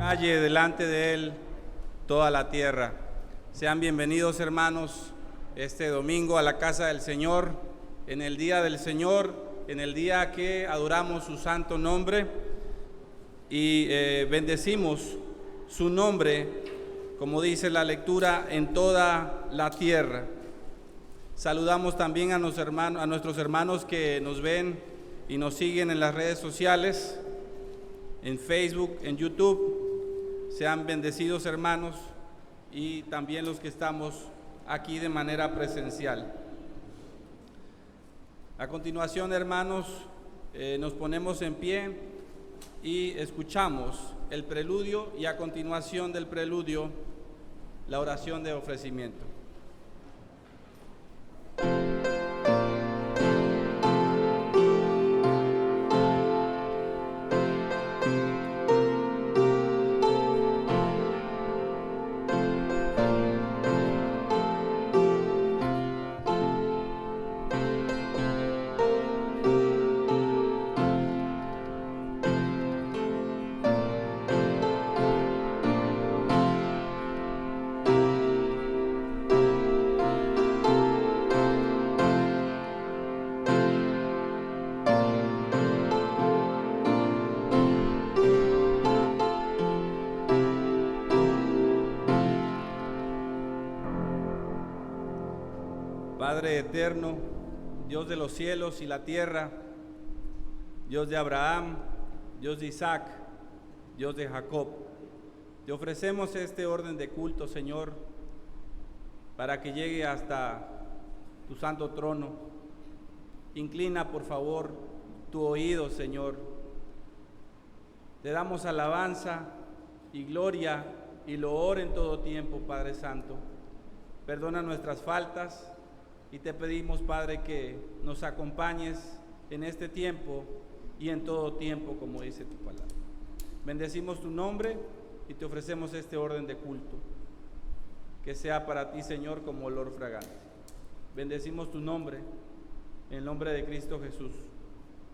halle delante de él toda la tierra. Sean bienvenidos, hermanos, este domingo a la casa del Señor, en el día del Señor, en el día que adoramos su santo nombre y bendecimos su nombre, como dice la lectura, en toda la tierra. Saludamos también a nuestros hermanos que nos ven y nos siguen en las redes sociales, en Facebook, en YouTube. Sean bendecidos, hermanos, y también los que estamos aquí de manera presencial. A continuación, hermanos, nos ponemos en pie y escuchamos el preludio y a continuación del preludio la oración de ofrecimiento. Padre eterno, Dios de los cielos y la tierra, Dios de Abraham, Dios de Isaac, Dios de Jacob, te ofrecemos este orden de culto, Señor, para que llegue hasta tu santo trono. Inclina, por favor, tu oído, Señor. Te damos alabanza y gloria y loor en todo tiempo, Padre Santo. Perdona nuestras faltas. Y te pedimos, Padre, que nos acompañes en este tiempo y en todo tiempo, como dice tu palabra. Bendecimos tu nombre y te ofrecemos este orden de culto, que sea para ti, Señor, como olor fragante. Bendecimos tu nombre, en el nombre de Cristo Jesús.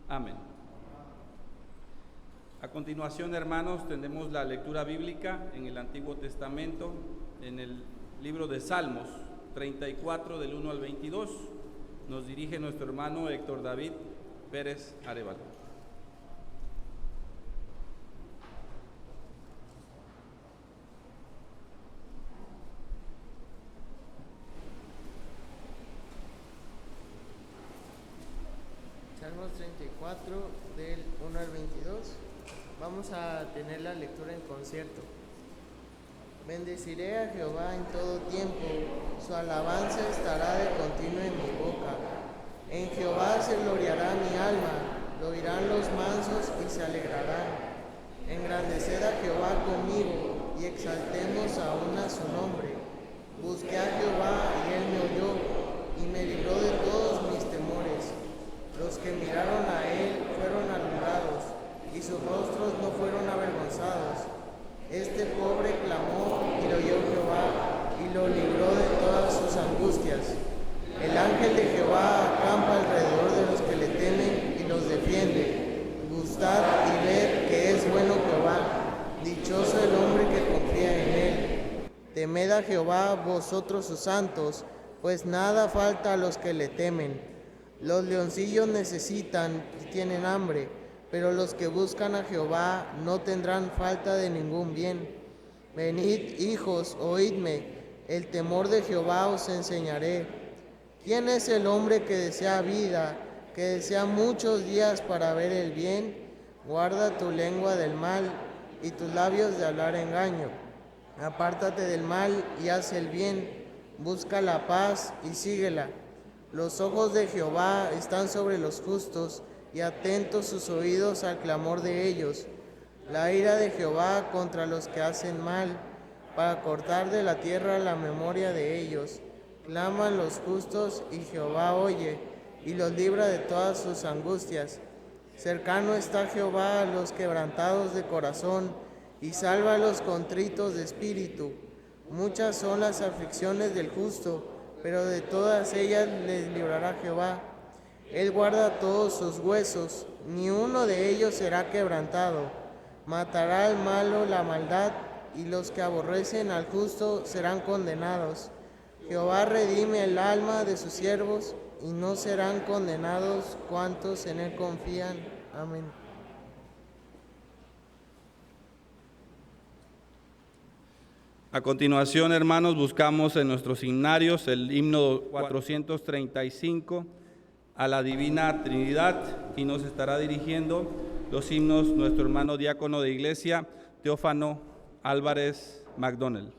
Amén. A continuación, hermanos, tendremos la lectura bíblica en el Antiguo Testamento, en el libro de Salmos 34 del 1 al 22, nos dirige nuestro hermano Héctor David Pérez Arevalo. Salmos 34 del 1 al 22. Vamos a tener la lectura en concierto. Bendeciré a Jehová en todo tiempo, su alabanza estará de continuo en mi boca. En Jehová se gloriará mi alma, lo oirán los mansos y se alegrarán. Engrandeced a Jehová conmigo y exaltemos aún a su nombre. Busqué a Jehová y él me oyó y me libró de todos mis temores. Los que miraron a él fueron alumbrados y sus rostros no fueron avergonzados. Este pobre clamó y lo oyó Jehová y lo libró de todas sus angustias. El ángel de Jehová acampa alrededor de los que le temen y los defiende. Gustad y ved que es bueno Jehová, dichoso el hombre que confía en él. Temed a Jehová vosotros sus santos, pues nada falta a los que le temen. Los leoncillos necesitan y tienen hambre, pero los que buscan a Jehová no tendrán falta de ningún bien. Venid, hijos, oídme, el temor de Jehová os enseñaré. ¿Quién es el hombre que desea vida, que desea muchos días para ver el bien? Guarda tu lengua del mal y tus labios de hablar engaño. Apártate del mal y haz el bien, busca la paz y síguela. Los ojos de Jehová están sobre los justos, y atentos sus oídos al clamor de ellos. La ira de Jehová contra los que hacen mal, para cortar de la tierra la memoria de ellos. Claman los justos y Jehová oye, y los libra de todas sus angustias. Cercano está Jehová a los quebrantados de corazón, y salva a los contritos de espíritu. Muchas son las aflicciones del justo, pero de todas ellas les librará Jehová. Él guarda todos sus huesos, ni uno de ellos será quebrantado. Matará al malo la maldad, y los que aborrecen al justo serán condenados. Jehová redime el alma de sus siervos, y no serán condenados cuantos en él confían. Amén. A continuación, hermanos, buscamos en nuestros himnarios el himno 435 a la Divina Trinidad, y nos estará dirigiendo los himnos nuestro hermano diácono de iglesia, Teófano Álvarez McDonald.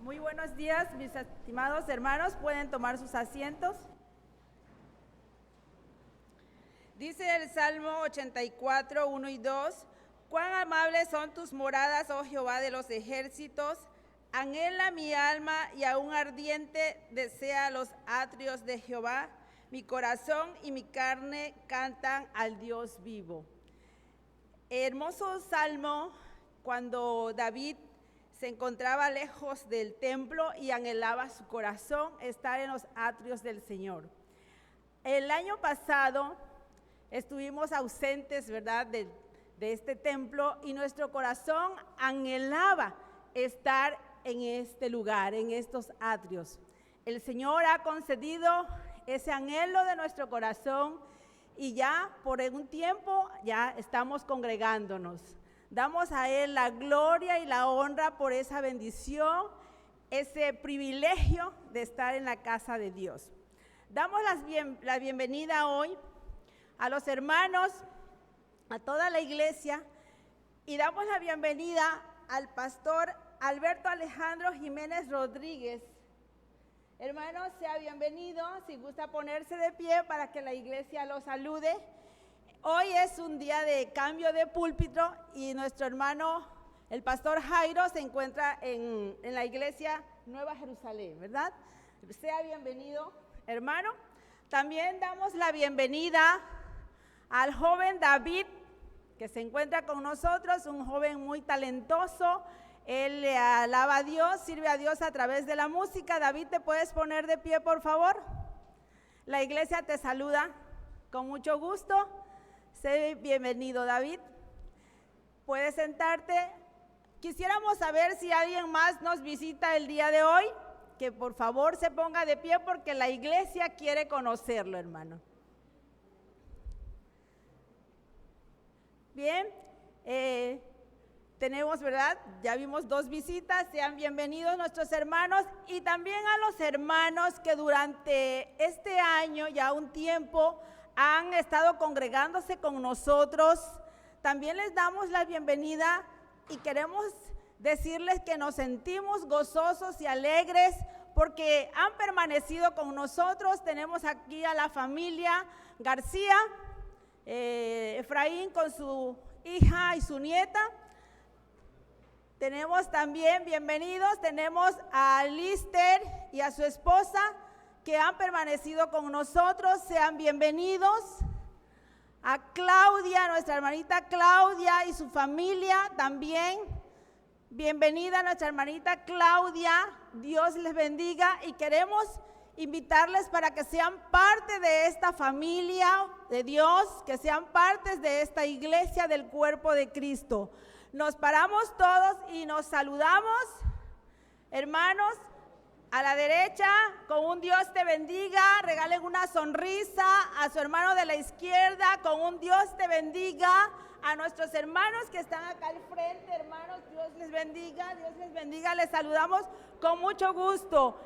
Muy buenos días, mis estimados hermanos, pueden tomar sus asientos. Dice el Salmo 84, 1 y 2, cuán amables son tus moradas, oh Jehová de los ejércitos, anhela mi alma y aún ardiente desea los atrios de Jehová, mi corazón y mi carne cantan al Dios vivo. Hermoso salmo cuando David se encontraba lejos del templo y anhelaba su corazón estar en los atrios del Señor. El año pasado estuvimos ausentes, ¿verdad?, de este templo, y nuestro corazón anhelaba estar en este lugar, en estos atrios. El Señor ha concedido ese anhelo de nuestro corazón y ya por un tiempo ya estamos congregándonos. Damos a Él la gloria y la honra por esa bendición, ese privilegio de estar en la casa de Dios. Damos la bienvenida hoy a los hermanos, a toda la iglesia, y damos la bienvenida al pastor Alberto Alejandro Jiménez Rodríguez. Hermano, sea bienvenido, si gusta ponerse de pie para que la iglesia lo salude. Hoy es un día de cambio de púlpito y nuestro hermano, el pastor Jairo, se encuentra en la iglesia Nueva Jerusalén, ¿verdad? Sea bienvenido, hermano. También damos la bienvenida al joven David, que se encuentra con nosotros, un joven muy talentoso. Él le alaba a Dios, sirve a Dios a través de la música. David, ¿te puedes poner de pie, por favor? La iglesia te saluda con mucho gusto. Sé bienvenido, David. Puedes sentarte. Quisiéramos saber si alguien más nos visita el día de hoy, que por favor se ponga de pie porque la iglesia quiere conocerlo, hermano. Bien, tenemos, ¿verdad? Ya vimos 2 visitas, sean bienvenidos nuestros hermanos y también a los hermanos que durante este año, ya un tiempo, han estado congregándose con nosotros. También les damos la bienvenida y queremos decirles que nos sentimos gozosos y alegres porque han permanecido con nosotros. Tenemos aquí a la familia García, Efraín con su hija y su nieta. Tenemos también, bienvenidos, tenemos a Lister y a su esposa que han permanecido con nosotros. Sean bienvenidos. A Claudia, nuestra hermanita Claudia y su familia también. Bienvenida a nuestra hermanita Claudia, Dios les bendiga, y queremos invitarles para que sean parte de esta familia de Dios, que sean partes de esta iglesia del cuerpo de Cristo. Nos paramos todos y nos saludamos, hermanos, a la derecha, con un Dios te bendiga. Regalen una sonrisa a su hermano de la izquierda, con un Dios te bendiga. A nuestros hermanos que están acá al frente, hermanos, Dios les bendiga, Dios les bendiga. Les saludamos con mucho gusto.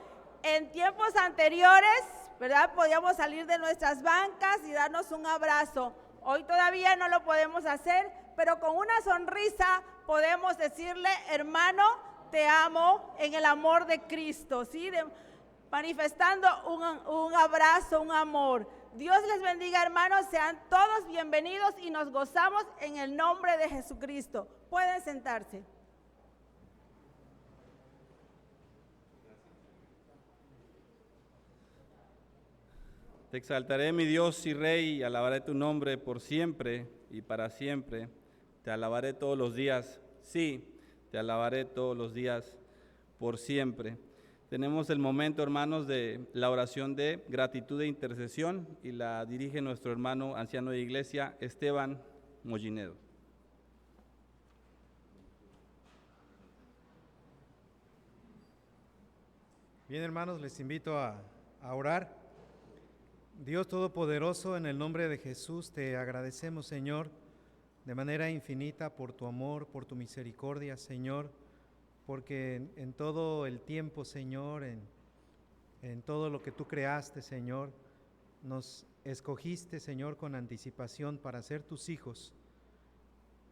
En tiempos anteriores, ¿verdad?, podíamos salir de nuestras bancas y darnos un abrazo. Hoy todavía no lo podemos hacer, pero con una sonrisa podemos decirle, hermano, te amo en el amor de Cristo, ¿sí? Manifestando un abrazo, un amor. Dios les bendiga, hermanos, sean todos bienvenidos y nos gozamos en el nombre de Jesucristo. Pueden sentarse. Te exaltaré, mi Dios y Rey, y alabaré tu nombre por siempre y para siempre. Te alabaré todos los días, sí, te alabaré todos los días por siempre. Tenemos el momento, hermanos, de la oración de gratitud e intercesión, y la dirige nuestro hermano anciano de iglesia, Esteban Mollinedo. Bien, hermanos, les invito a orar. Dios Todopoderoso, en el nombre de Jesús, te agradecemos, Señor, de manera infinita por tu amor, por tu misericordia, Señor, porque en todo el tiempo, Señor, en todo lo que tú creaste, Señor, nos escogiste, Señor, con anticipación para ser tus hijos.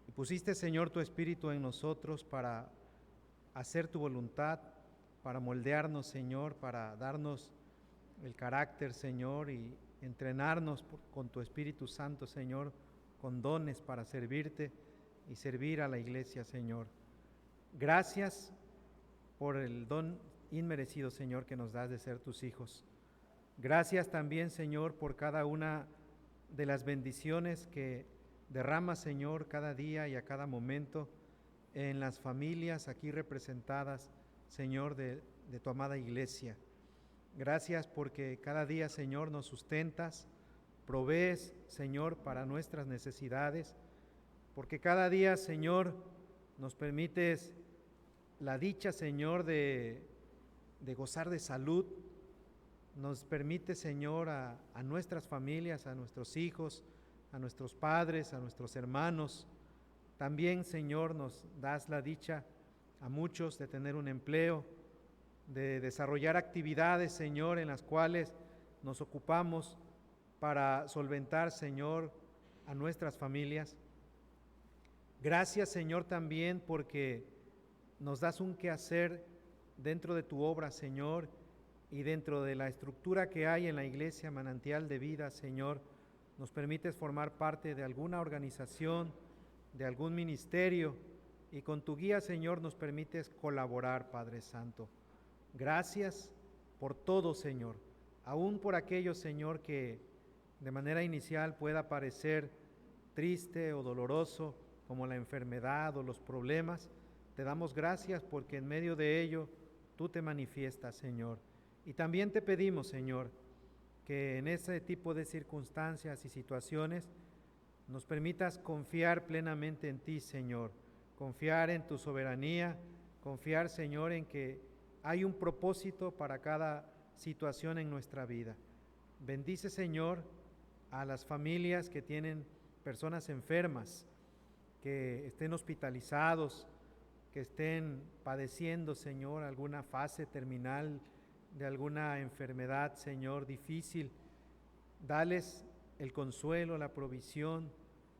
Y pusiste, Señor, tu Espíritu en nosotros para hacer tu voluntad, para moldearnos, Señor, para darnos el carácter, Señor, y entrenarnos con tu Espíritu Santo, Señor, con dones para servirte y servir a la iglesia, Señor. Gracias por el don inmerecido, Señor, que nos das de ser tus hijos. Gracias también, Señor, por cada una de las bendiciones que derramas, Señor, cada día y a cada momento en las familias aquí representadas, Señor, de tu amada iglesia. Gracias porque cada día, Señor, nos sustentas, provees, Señor, para nuestras necesidades, porque cada día, Señor, nos permites la dicha, Señor, de gozar de salud. Nos permite, Señor, a nuestras familias, a nuestros hijos, a nuestros padres, a nuestros hermanos. También, Señor, nos das la dicha a muchos de tener un empleo, de desarrollar actividades, Señor, en las cuales nos ocupamos para solventar, Señor, a nuestras familias. Gracias, Señor, también porque nos das un quehacer dentro de tu obra, Señor, y dentro de la estructura que hay en la iglesia Manantial de Vida, Señor, nos permites formar parte de alguna organización, de algún ministerio, y con tu guía, Señor, nos permites colaborar, Padre Santo. Gracias por todo, Señor, aún por aquello, Señor, que de manera inicial pueda parecer triste o doloroso, como la enfermedad o los problemas. Te damos gracias porque en medio de ello tú te manifiestas, Señor. Y también te pedimos, Señor, que en ese tipo de circunstancias y situaciones nos permitas confiar plenamente en ti, Señor, confiar en tu soberanía, confiar, Señor, en que hay un propósito para cada situación en nuestra vida. Bendice, Señor, a las familias que tienen personas enfermas, que estén hospitalizados, que estén padeciendo, Señor, alguna fase terminal de alguna enfermedad, Señor, difícil. Dales el consuelo, la provisión,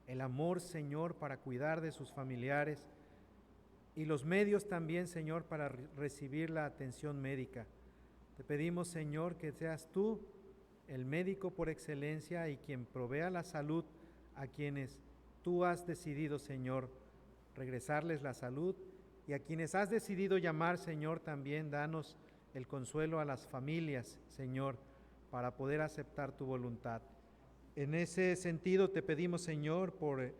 el amor, Señor, para cuidar de sus familiares. y los medios también, Señor, para recibir la atención médica. Te pedimos, Señor, que seas tú el médico por excelencia y quien provea la salud a quienes tú has decidido, Señor, regresarles la salud, y a quienes has decidido llamar, Señor, también danos el consuelo a las familias, Señor, para poder aceptar tu voluntad. En ese sentido te pedimos, Señor, por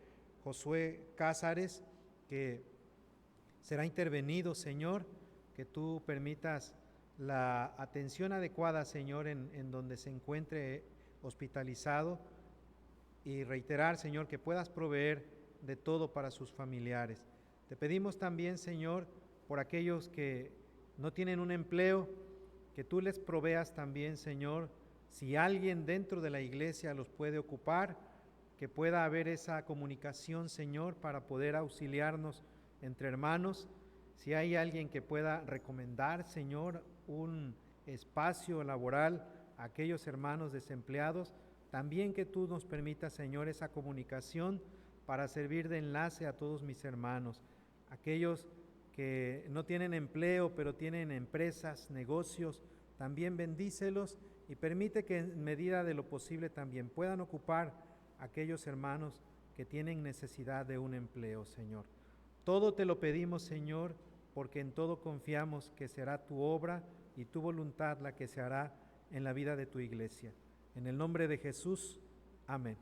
Josué Cázares, que será intervenido, Señor, que tú permitas la atención adecuada, Señor, en donde se encuentre hospitalizado, y reiterar, Señor, que puedas proveer de todo para sus familiares. Te pedimos también, Señor, por aquellos que no tienen un empleo, que tú les proveas también, Señor, si alguien dentro de la iglesia los puede ocupar, que pueda haber esa comunicación, Señor, para poder auxiliarnos entre hermanos. Si hay alguien que pueda recomendar, Señor, un espacio laboral a aquellos hermanos desempleados, también que tú nos permitas, Señor, esa comunicación para servir de enlace a todos mis hermanos. Aquellos que no tienen empleo, pero tienen empresas, negocios, también bendícelos y permite que en medida de lo posible también puedan ocupar a aquellos hermanos que tienen necesidad de un empleo, Señor. Todo te lo pedimos, Señor, porque en todo confiamos que será tu obra y tu voluntad la que se hará en la vida de tu iglesia. En el nombre de Jesús, amén.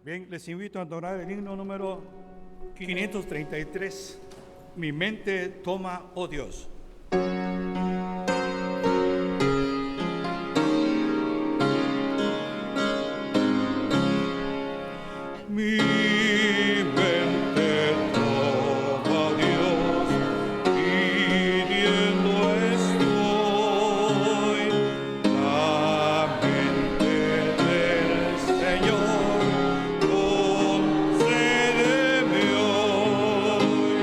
Bien, les invito a adorar el himno número 533. Mi mente toma, oh Dios. Mi mente toma, Dios, pidiendo estoy la mente del Señor, concédeme hoy,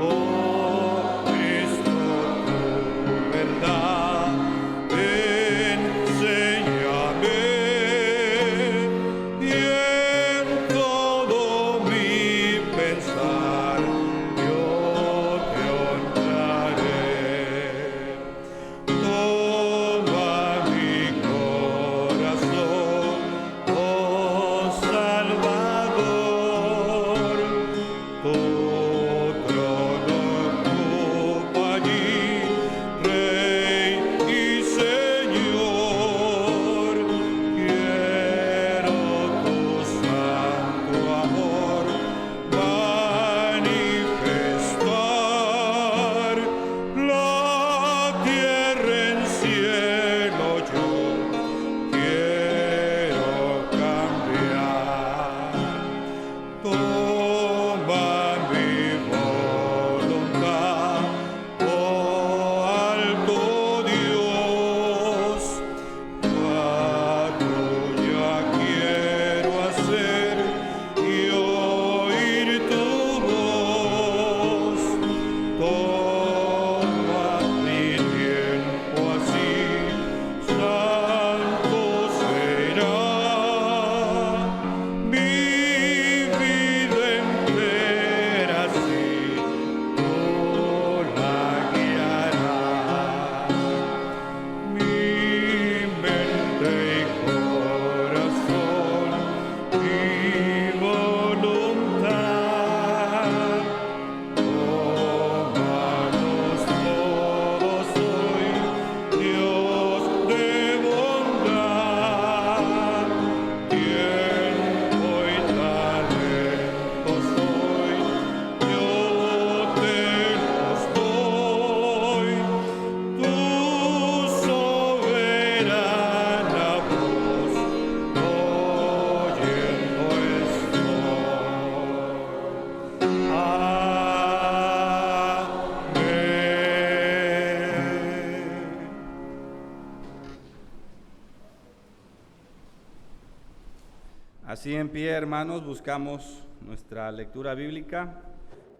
oh Cristo, tu verdad, enséñame, y en todo mi pensar yo te honraré. Toma mi corazón, oh Salvador, tu trono ocupa allí, Rey y Señor. Quiero tu santo amor manifestar, la tierra en cielo yo quiero cambiar. Toma mi voluntad, oh alto Dios, tuya quiero hacer y oír tu voz. Toma mi tiempo así, santo será. Mi vida entera así tú la guiarás. Mi mente y corazón, mi voluntad, tómalos todos hoy, Dios de bondad. Tiempo y talento soy, yo te los doy. Tu soberana voz oyendo estoy. Amén. Así en pie, hermanos, buscamos nuestra lectura bíblica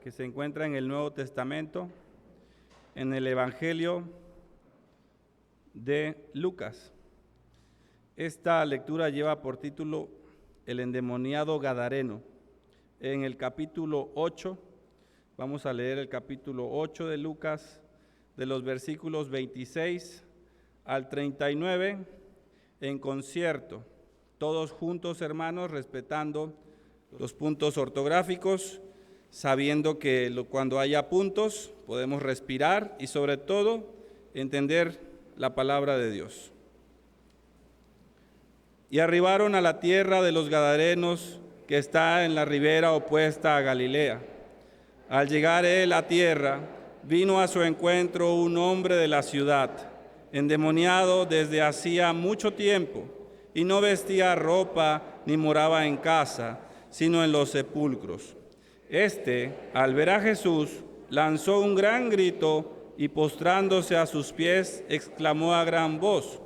que se encuentra en el Nuevo Testamento, en el Evangelio de Lucas. Esta lectura lleva por título el endemoniado gadareno. En el capítulo 8, vamos a leer el capítulo 8 de Lucas, de los versículos 26 al 39, en concierto. Todos juntos, hermanos, respetando los puntos ortográficos, sabiendo que cuando haya puntos podemos respirar y sobre todo entender la palabra de Dios. Y arribaron a la tierra de los Gadarenos, que está en la ribera opuesta a Galilea. Al llegar él a tierra, vino a su encuentro un hombre de la ciudad, endemoniado desde hacía mucho tiempo, y no vestía ropa ni moraba en casa, sino en los sepulcros. Este, al ver a Jesús, lanzó un gran grito y postrándose a sus pies, exclamó a gran voz: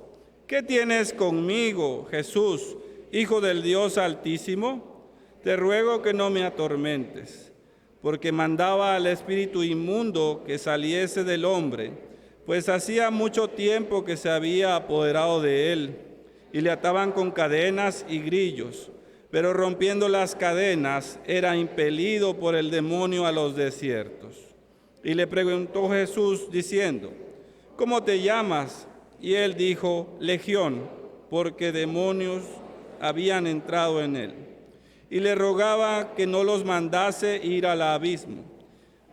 ¿Qué tienes conmigo, Jesús, Hijo del Dios Altísimo? Te ruego que no me atormentes, porque mandaba al espíritu inmundo que saliese del hombre, pues hacía mucho tiempo que se había apoderado de él, y le ataban con cadenas y grillos, pero rompiendo las cadenas era impelido por el demonio a los desiertos. Y le preguntó Jesús diciendo: ¿Cómo te llamas? Y él dijo: Legión, porque demonios habían entrado en él. Y le rogaba que no los mandase ir al abismo.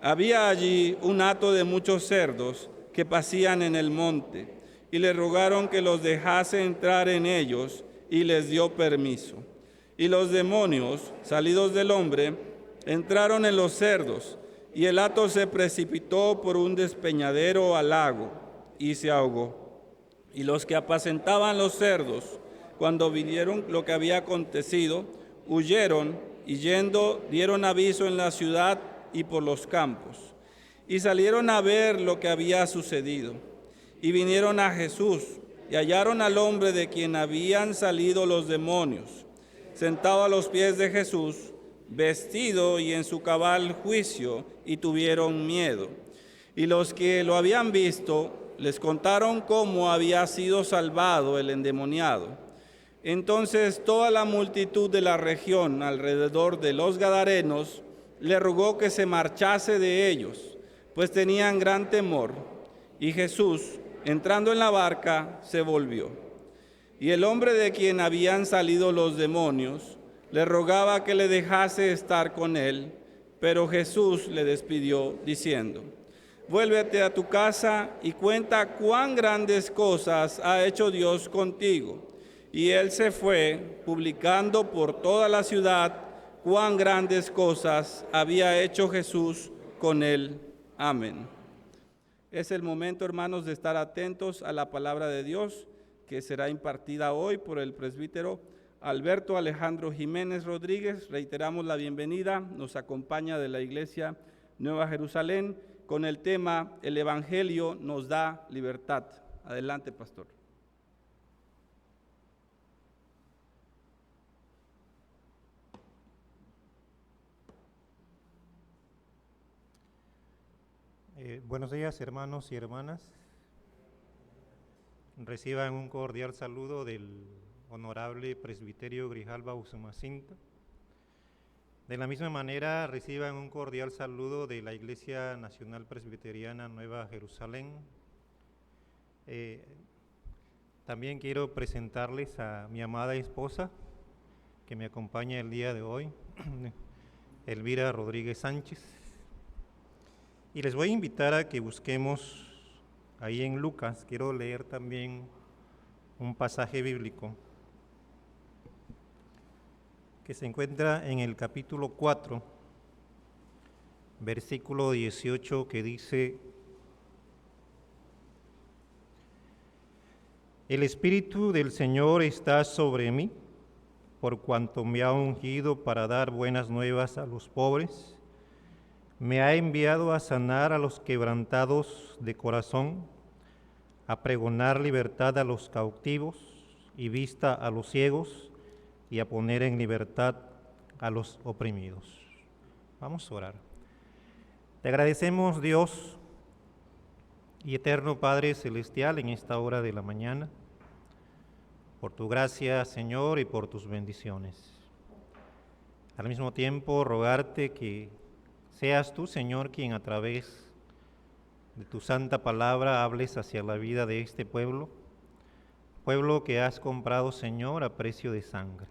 Había allí un hato de muchos cerdos que pacían en el monte, y le rogaron que los dejase entrar en ellos, y les dio permiso. Y los demonios, salidos del hombre, entraron en los cerdos, y el hato se precipitó por un despeñadero al lago, y se ahogó. Y los que apacentaban los cerdos, cuando vieron lo que había acontecido, huyeron y yendo dieron aviso en la ciudad y por los campos. Y salieron a ver lo que había sucedido. Y vinieron a Jesús y hallaron al hombre de quien habían salido los demonios, sentado a los pies de Jesús, vestido y en su cabal juicio, y tuvieron miedo. Y los que lo habían visto les contaron cómo había sido salvado el endemoniado. Entonces toda la multitud de la región alrededor de los Gadarenos le rogó que se marchase de ellos, pues tenían gran temor. Y Jesús, entrando en la barca, se volvió. Y el hombre de quien habían salido los demonios le rogaba que le dejase estar con él, pero Jesús le despidió diciendo: Vuélvete a tu casa y cuenta cuán grandes cosas ha hecho Dios contigo. Y él se fue, publicando por toda la ciudad cuán grandes cosas había hecho Jesús con él. Amén. Es el momento, hermanos, de estar atentos a la palabra de Dios que será impartida hoy por el presbítero Alberto Alejandro Jiménez Rodríguez. Reiteramos la bienvenida, nos acompaña de la Iglesia Nueva Jerusalén con el tema El Evangelio nos da libertad. Adelante, pastor. Buenos días, hermanos y hermanas. Reciban un cordial saludo del honorable presbiterio Grijalva Usumacinta. De la misma manera, reciban un cordial saludo de la Iglesia Nacional Presbiteriana Nueva Jerusalén. También quiero presentarles a mi amada esposa, que me acompaña el día de hoy, Elvira Rodríguez Sánchez. Y les voy a invitar a que busquemos ahí en Lucas. Quiero leer también un pasaje bíblico que se encuentra en el capítulo 4, versículo 18, que dice: El Espíritu del Señor está sobre mí, por cuanto me ha ungido para dar buenas nuevas a los pobres. Me ha enviado a sanar a los quebrantados de corazón, a pregonar libertad a los cautivos y vista a los ciegos, y a poner en libertad a los oprimidos. Vamos a orar. Te agradecemos, Dios y eterno Padre Celestial, en esta hora de la mañana, por tu gracia, Señor, y por tus bendiciones. Al mismo tiempo, rogarte que seas tú, Señor, quien a través de tu santa palabra hables hacia la vida de este pueblo que has comprado, Señor, a precio de sangre.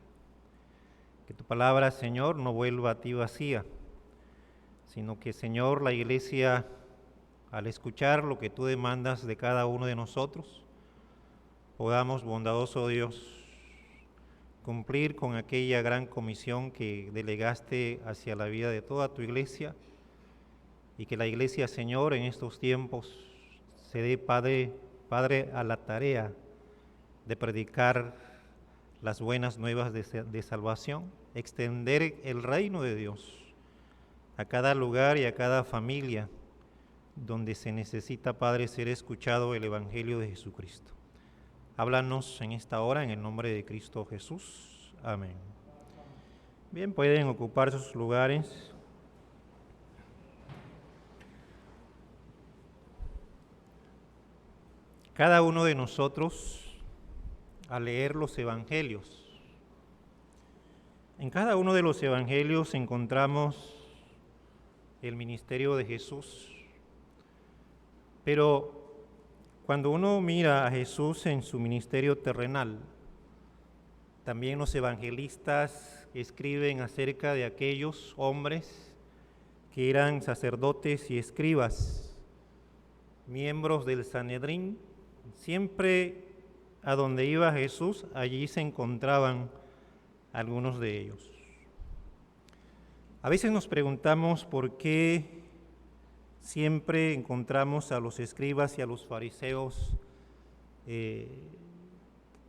Que tu palabra, Señor, no vuelva a ti vacía, sino que, Señor, la Iglesia, al escuchar lo que tú demandas de cada uno de nosotros, podamos, bondadoso Dios, cumplir con aquella gran comisión que delegaste hacia la vida de toda tu Iglesia, y que la Iglesia, Señor, en estos tiempos se dé, Padre, a la tarea de predicar las buenas nuevas de salvación, extender el reino de Dios a cada lugar y a cada familia donde se necesita, Padre, ser escuchado el Evangelio de Jesucristo. Háblanos en esta hora en el nombre de Cristo Jesús. Amén. Bien, pueden ocupar sus lugares. Cada uno de nosotros, al leer los evangelios, en cada uno de los evangelios encontramos el ministerio de Jesús, pero cuando uno mira a Jesús en su ministerio terrenal, también los evangelistas escriben acerca de aquellos hombres que eran sacerdotes y escribas, miembros del Sanedrín. Siempre a donde iba Jesús, allí se encontraban algunos de ellos. A veces nos preguntamos por qué siempre encontramos a los escribas y a los fariseos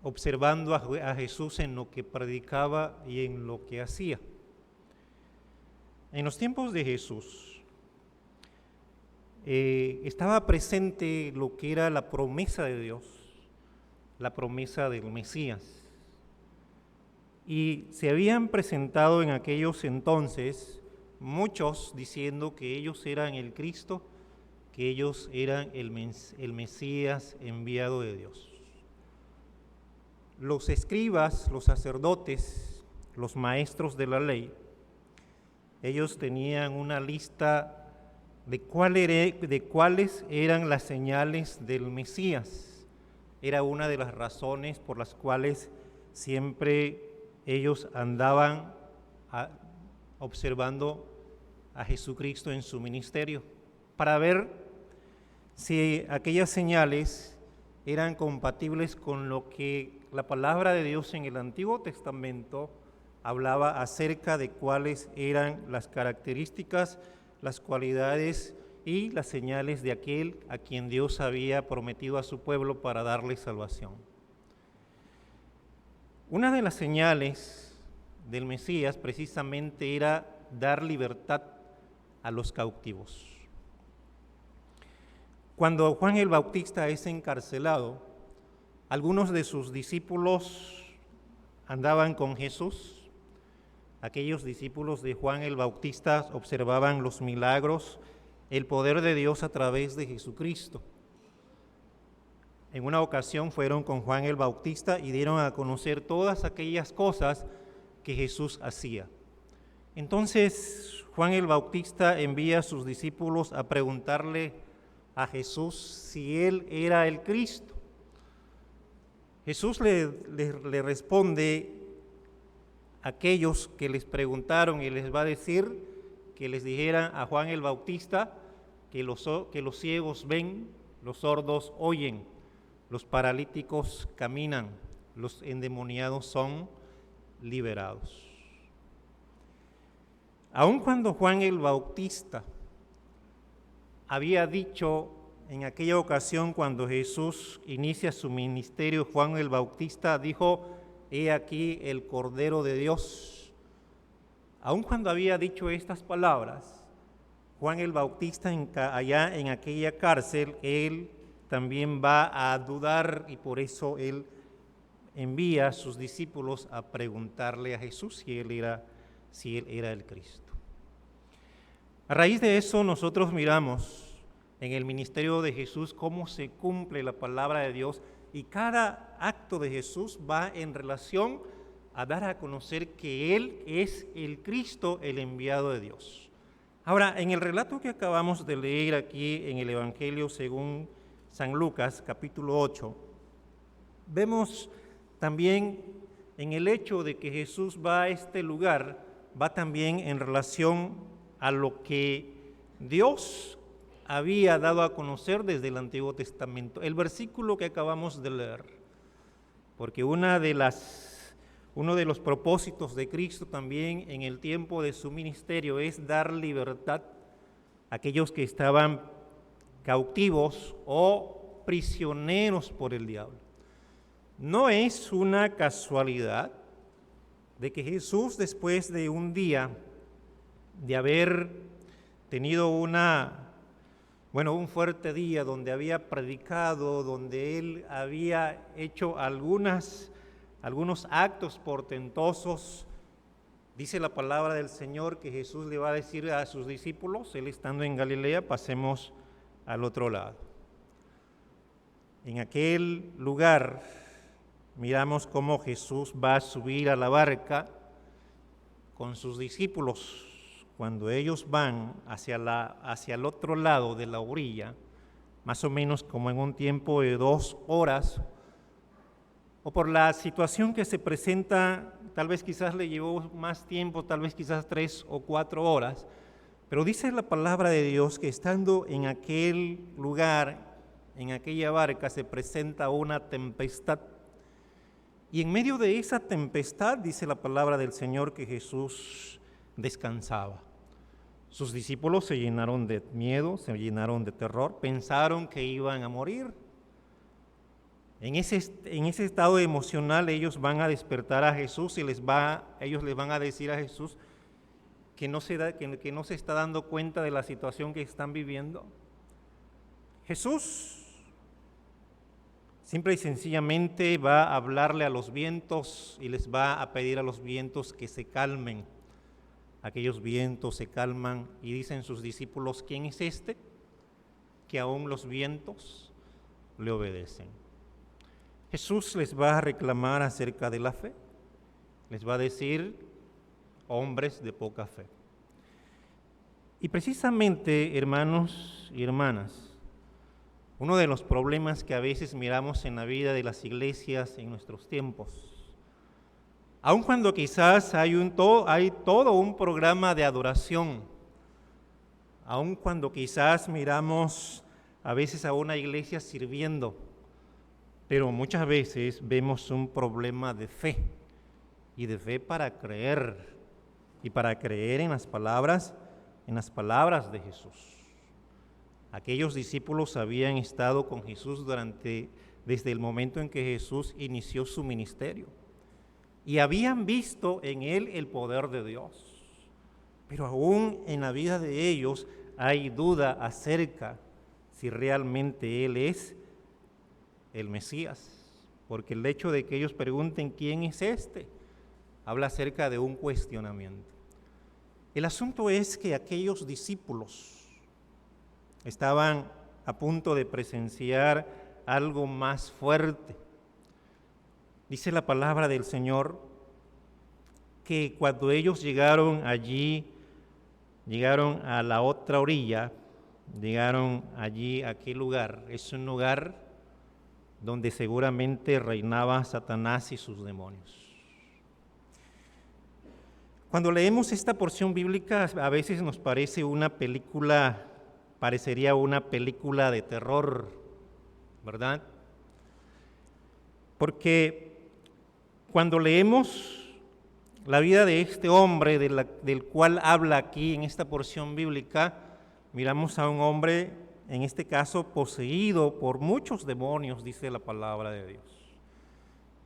observando a Jesús en lo que predicaba y en lo que hacía. En los tiempos de Jesús estaba presente lo que era la promesa de Dios, la promesa del Mesías. Y se habían presentado en aquellos entonces muchos diciendo que ellos eran el Cristo, que ellos eran el Mesías enviado de Dios. Los escribas, los sacerdotes, los maestros de la ley, ellos tenían una lista de cuáles eran las señales del Mesías. Era una de las razones por las cuales siempre ellos andaban observando a Jesucristo en su ministerio, para ver si aquellas señales eran compatibles con lo que la palabra de Dios en el Antiguo Testamento hablaba acerca de cuáles eran las características, las cualidades y las señales de aquel a quien Dios había prometido a su pueblo para darle salvación. Una de las señales del Mesías precisamente era dar libertad a los cautivos. Cuando Juan el Bautista es encarcelado, algunos de sus discípulos andaban con Jesús. Aquellos discípulos de Juan el Bautista observaban los milagros, el poder de Dios a través de Jesucristo. En una ocasión fueron con Juan el Bautista y dieron a conocer todas aquellas cosas que Jesús hacía. Entonces Juan el Bautista envía a sus discípulos a preguntarle a Jesús si él era el Cristo. Jesús le responde a aquellos que les preguntaron y les va a decir que les dijeran a Juan el Bautista que los ciegos ven, los sordos oyen, los paralíticos caminan, los endemoniados son liberados. Aun cuando Juan el Bautista había dicho en aquella ocasión cuando Jesús inicia su ministerio, Juan el Bautista dijo: «He aquí el Cordero de Dios». Aun cuando había dicho estas palabras, Juan el Bautista allá en aquella cárcel, él también va a dudar y por eso él envía a sus discípulos a preguntarle a Jesús si él era el Cristo. A raíz de eso nosotros miramos en el ministerio de Jesús cómo se cumple la palabra de Dios y cada acto de Jesús va en relación a dar a conocer que Él es el Cristo, el enviado de Dios. Ahora, en el relato que acabamos de leer aquí en el Evangelio según San Lucas, capítulo 8, vemos también en el hecho de que Jesús va a este lugar, va también en relación a lo que Dios había dado a conocer desde el Antiguo Testamento. El versículo que acabamos de leer, porque uno de los propósitos de Cristo también en el tiempo de su ministerio es dar libertad a aquellos que estaban cautivos o prisioneros por el diablo. No es una casualidad de que Jesús, después de un día de haber tenido un fuerte día donde había predicado, donde Él había hecho algunos actos portentosos, dice la palabra del Señor que Jesús le va a decir a sus discípulos, Él estando en Galilea, pasemos al otro lado. En aquel lugar miramos cómo Jesús va a subir a la barca con sus discípulos. Cuando ellos van hacia el otro lado de la orilla, más o menos como en un tiempo de 2 horas, o por la situación que se presenta, tal vez quizás le llevó más tiempo, tal vez quizás 3 o 4 horas, pero dice la palabra de Dios que estando en aquel lugar, en aquella barca, se presenta una tempestad. Y en medio de esa tempestad, dice la palabra del Señor, que Jesús descansaba. Sus discípulos se llenaron de miedo, se llenaron de terror, pensaron que iban a morir. En ese estado emocional ellos van a despertar a Jesús y ellos les van a decir a Jesús que no se está dando cuenta de la situación que están viviendo. Jesús simple y sencillamente va a hablarle a los vientos y les va a pedir a los vientos que se calmen. Aquellos vientos se calman y dicen sus discípulos, ¿quién es este? Que aún los vientos le obedecen. Jesús les va a reclamar acerca de la fe. Les va a decir, hombres de poca fe. Y precisamente, hermanos y hermanas, uno de los problemas que a veces miramos en la vida de las iglesias en nuestros tiempos, aun cuando quizás hay todo un programa de adoración, aun cuando quizás miramos a veces a una iglesia sirviendo, pero muchas veces vemos un problema de fe, y de fe para creer, y para creer en las palabras de Jesús. Aquellos discípulos habían estado con Jesús desde el momento en que Jesús inició su ministerio y habían visto en Él el poder de Dios. Pero aún en la vida de ellos hay duda acerca si realmente Él es el Mesías, porque el hecho de que ellos pregunten quién es este, habla acerca de un cuestionamiento. El asunto es que aquellos discípulos estaban a punto de presenciar algo más fuerte. Dice la palabra del Señor que cuando ellos llegaron a la otra orilla, llegaron allí a aquel lugar. Es un lugar donde seguramente reinaba Satanás y sus demonios. Cuando leemos esta porción bíblica, a veces nos parecería una película de terror, ¿verdad? Porque cuando leemos la vida de este hombre del cual habla aquí en esta porción bíblica, miramos a un hombre, en este caso, poseído por muchos demonios, dice la palabra de Dios.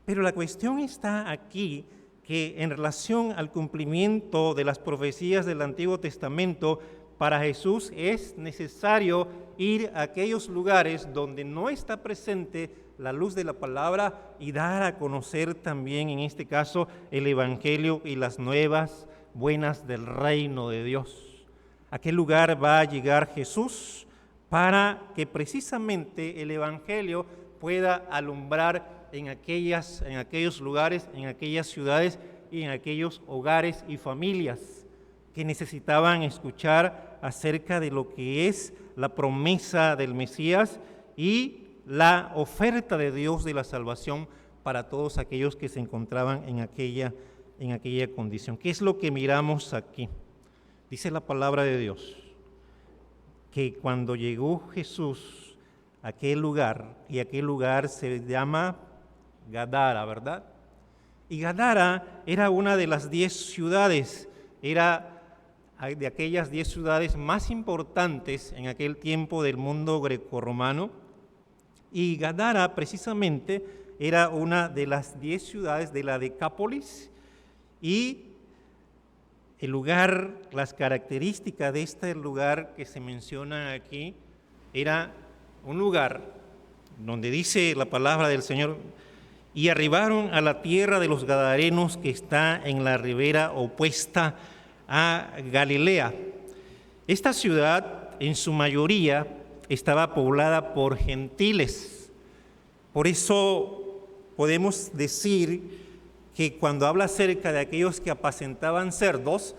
Pero la cuestión está aquí, que en relación al cumplimiento de las profecías del Antiguo Testamento, para Jesús es necesario ir a aquellos lugares donde no está presente la luz de la palabra y dar a conocer también, en este caso, el Evangelio y las nuevas buenas del reino de Dios. ¿A qué lugar va a llegar Jesús para que precisamente el Evangelio pueda alumbrar en aquellos lugares, en aquellas ciudades y en aquellos hogares y familias que necesitaban escuchar acerca de lo que es la promesa del Mesías y la oferta de Dios de la salvación para todos aquellos que se encontraban en aquella condición. ¿Qué es lo que miramos aquí? Dice la palabra de Dios que cuando llegó Jesús a aquel lugar, y aquel lugar se llama Gadara, ¿verdad? Y Gadara era una de las 10 ciudades, era de aquellas 10 ciudades más importantes en aquel tiempo del mundo grecorromano, y Gadara precisamente era una de las 10 ciudades de la Decápolis, y el lugar, las características de este lugar que se menciona aquí, era un lugar donde dice la palabra del Señor, y arribaron a la tierra de los Gadarenos que está en la ribera opuesta a Galilea. Esta ciudad, en su mayoría, estaba poblada por gentiles. Por eso podemos decir que cuando habla acerca de aquellos que apacentaban cerdos,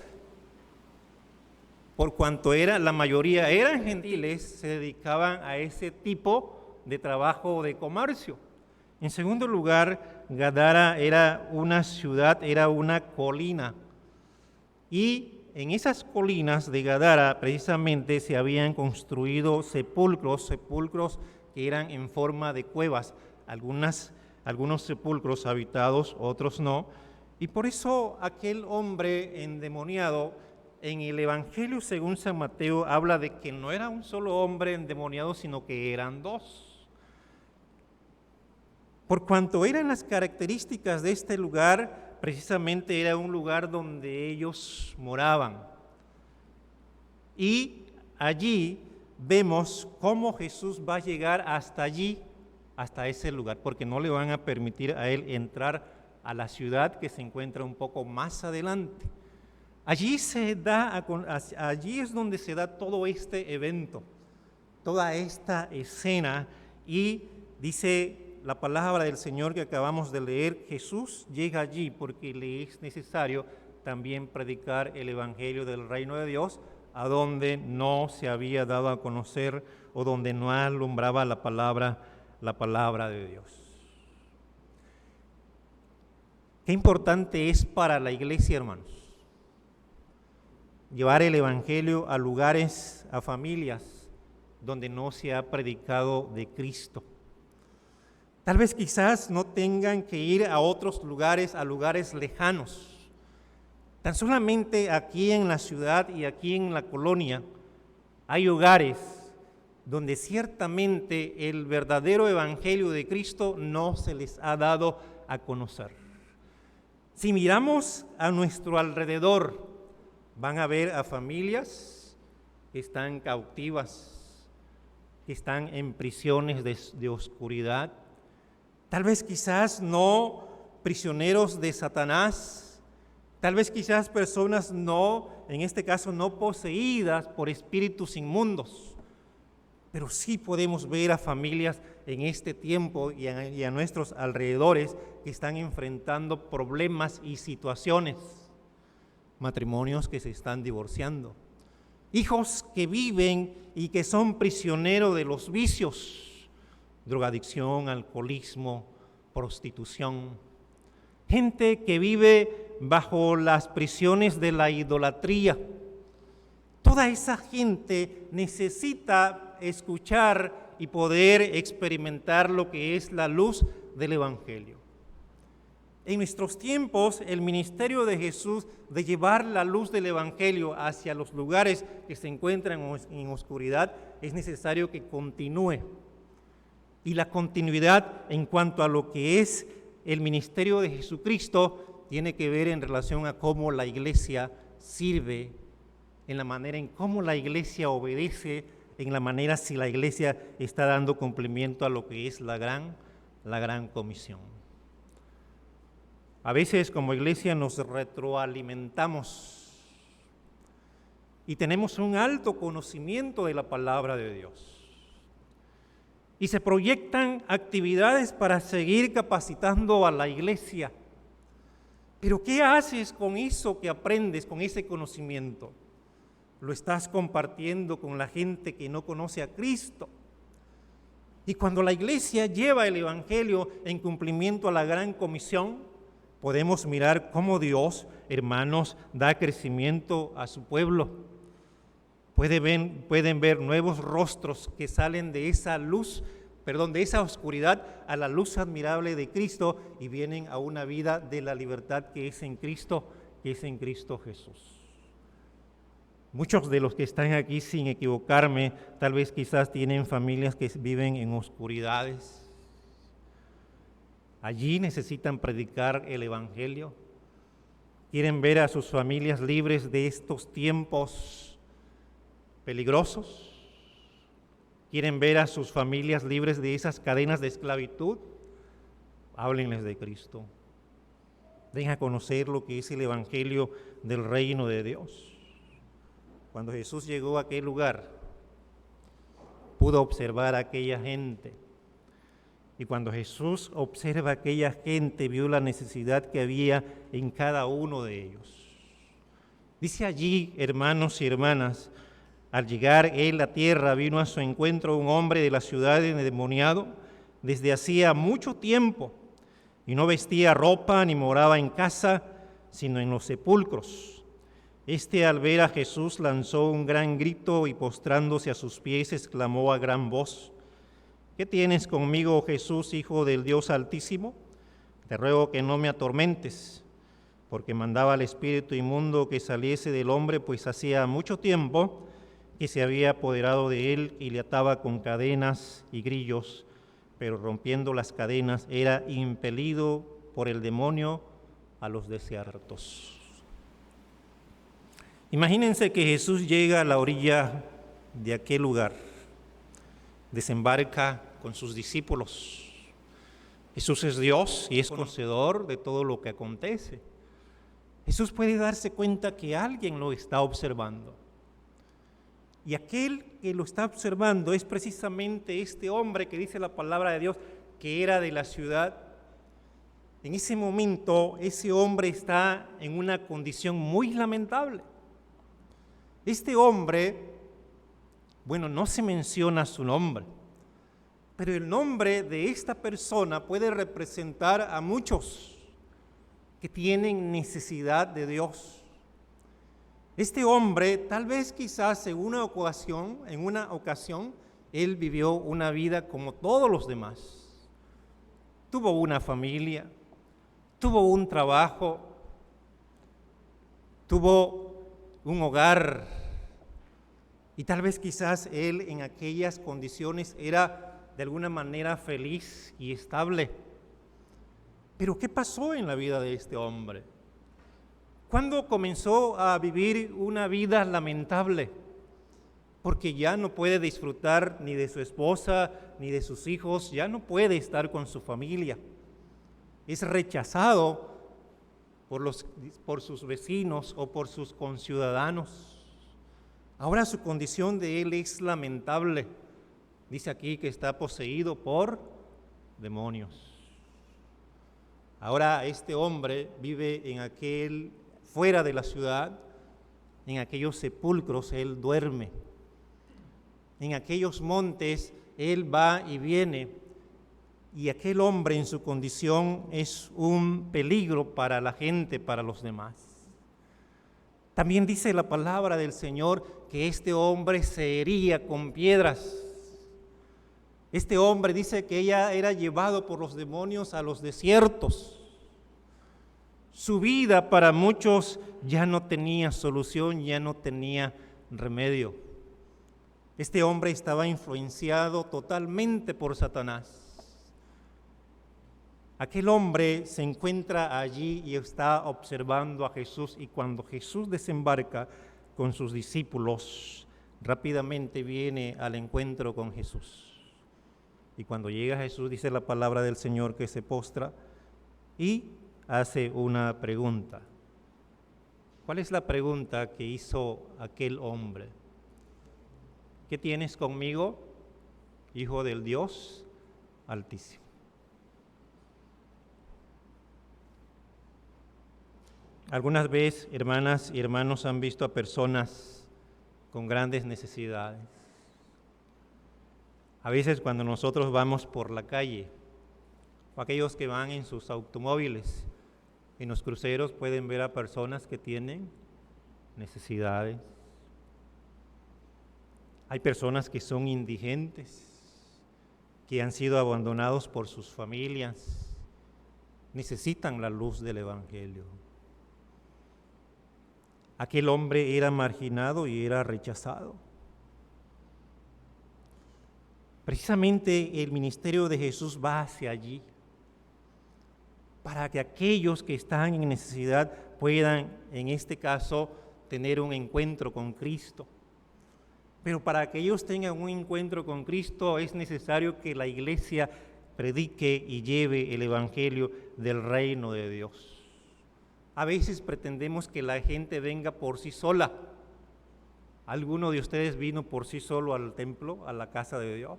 por cuanto la mayoría eran gentiles, se dedicaban a ese tipo de trabajo de comercio. En segundo lugar, Gadara era una ciudad, era una colina. Y en esas colinas de Gadara precisamente se habían construido sepulcros que eran en forma de cuevas, algunos sepulcros habitados, otros no. Y por eso aquel hombre endemoniado, en el Evangelio según San Mateo, habla de que no era un solo hombre endemoniado, sino que eran 2. Por cuanto eran las características de este lugar, precisamente era un lugar donde ellos moraban. Y allí vemos cómo Jesús va a llegar hasta allí, hasta ese lugar, porque no le van a permitir a él entrar a la ciudad que se encuentra un poco más adelante. Allí es donde se da todo este evento, toda esta escena, y dice la palabra del Señor que acabamos de leer, Jesús llega allí porque le es necesario también predicar el evangelio del reino de Dios, a donde no se había dado a conocer o donde no alumbraba la palabra de Dios. Qué importante es para la iglesia, hermanos, llevar el evangelio a lugares, a familias donde no se ha predicado de Cristo. Tal vez quizás no tengan que ir a otros lugares, a lugares lejanos. Tan solamente aquí en la ciudad y aquí en la colonia hay hogares donde ciertamente el verdadero evangelio de Cristo no se les ha dado a conocer. Si miramos a nuestro alrededor, van a ver a familias que están cautivas, que están en prisiones de oscuridad, tal vez quizás no prisioneros de Satanás, tal vez quizás personas en este caso no poseídas por espíritus inmundos, pero sí podemos ver a familias en este tiempo y a nuestros alrededores que están enfrentando problemas y situaciones, matrimonios que se están divorciando, hijos que viven y que son prisioneros de los vicios, drogadicción, alcoholismo, prostitución, gente que vive bajo las prisiones de la idolatría. Toda esa gente necesita escuchar y poder experimentar lo que es la luz del evangelio. En nuestros tiempos, el ministerio de Jesús de llevar la luz del evangelio hacia los lugares que se encuentran en oscuridad es necesario que continúe. Y la continuidad en cuanto a lo que es el ministerio de Jesucristo tiene que ver en relación a cómo la iglesia sirve, en la manera en cómo la iglesia obedece, en la manera si la iglesia está dando cumplimiento a lo que es la gran comisión. A veces como iglesia nos retroalimentamos y tenemos un alto conocimiento de la palabra de Dios. y se proyectan actividades para seguir capacitando a la iglesia. Pero ¿qué haces con eso que aprendes, con ese conocimiento? Lo estás compartiendo con la gente que no conoce a Cristo. Y cuando la iglesia lleva el evangelio en cumplimiento a la gran comisión, podemos mirar cómo Dios, hermanos, da crecimiento a su pueblo. Pueden ver nuevos rostros que salen de esa de esa oscuridad a la luz admirable de Cristo y vienen a una vida de la libertad que es en Cristo Jesús. Muchos de los que están aquí, sin equivocarme, tal vez quizás tienen familias que viven en oscuridades. Allí necesitan predicar el evangelio. Quieren ver a sus familias libres de estos tiempos peligrosos. Quieren ver a sus familias libres de esas cadenas de esclavitud. Háblenles de Cristo. Den a conocer lo que es el evangelio del reino de Dios. Cuando Jesús llegó a aquel lugar, pudo observar a aquella gente. Y cuando Jesús observa a aquella gente, vio la necesidad que había en cada uno de ellos. Dice allí, hermanos y hermanas, al llegar él a tierra, vino a su encuentro un hombre de la ciudad endemoniado desde hacía mucho tiempo, y no vestía ropa ni moraba en casa, sino en los sepulcros. Este, al ver a Jesús, lanzó un gran grito y postrándose a sus pies, exclamó a gran voz: ¿Qué tienes conmigo, Jesús, Hijo del Dios Altísimo? Te ruego que no me atormentes, porque mandaba al espíritu inmundo que saliese del hombre, pues hacía mucho tiempo que se había apoderado de él y le ataba con cadenas y grillos, pero rompiendo las cadenas era impelido por el demonio a los desiertos. Imagínense que Jesús llega a la orilla de aquel lugar, desembarca con sus discípulos. Jesús es Dios y es conocedor de todo lo que acontece. Jesús puede darse cuenta que alguien lo está observando. Y aquel que lo está observando es precisamente este hombre que dice la palabra de Dios que era de la ciudad. En ese momento, ese hombre está en una condición muy lamentable. Este hombre, no se menciona su nombre, pero el nombre de esta persona puede representar a muchos que tienen necesidad de Dios. Este hombre, tal vez quizás en una ocasión, él vivió una vida como todos los demás. Tuvo una familia, tuvo un trabajo, tuvo un hogar, y tal vez quizás él en aquellas condiciones era de alguna manera feliz y estable. Pero ¿qué pasó en la vida de este hombre? ¿Cuándo comenzó a vivir una vida lamentable? Porque ya no puede disfrutar ni de su esposa ni de sus hijos, ya no puede estar con su familia. Es rechazado por sus vecinos o por sus conciudadanos. Ahora su condición de él es lamentable. Dice aquí que está poseído por demonios. Ahora este hombre vive fuera de la ciudad, en aquellos sepulcros él duerme. En aquellos montes él va y viene. Y aquel hombre en su condición es un peligro para la gente, para los demás. También dice la palabra del Señor que este hombre se hería con piedras. Este hombre dice que ella era llevado por los demonios a los desiertos. Su vida para muchos ya no tenía solución, ya no tenía remedio. Este hombre estaba influenciado totalmente por Satanás. Aquel hombre se encuentra allí y está observando a Jesús, y cuando Jesús desembarca con sus discípulos, rápidamente viene al encuentro con Jesús. Y cuando llega Jesús, dice la palabra del Señor que se postra y hace una pregunta. ¿Cuál es la pregunta que hizo aquel hombre? ¿Qué tienes conmigo? Hijo del Dios Altísimo. Algunas veces, hermanas y hermanos, han visto a personas con grandes necesidades. A veces cuando nosotros vamos por la calle, o aquellos que van en sus automóviles, en los cruceros pueden ver a personas que tienen necesidades. Hay personas que son indigentes, que han sido abandonados por sus familias, necesitan la luz del Evangelio. Aquel hombre era marginado y era rechazado. Precisamente el ministerio de Jesús va hacia allí, para que aquellos que están en necesidad puedan, en este caso, tener un encuentro con Cristo. Pero para que ellos tengan un encuentro con Cristo es necesario que la iglesia predique y lleve el Evangelio del reino de Dios. A veces pretendemos que la gente venga por sí sola. ¿Alguno de ustedes vino por sí solo al templo, a la casa de Dios?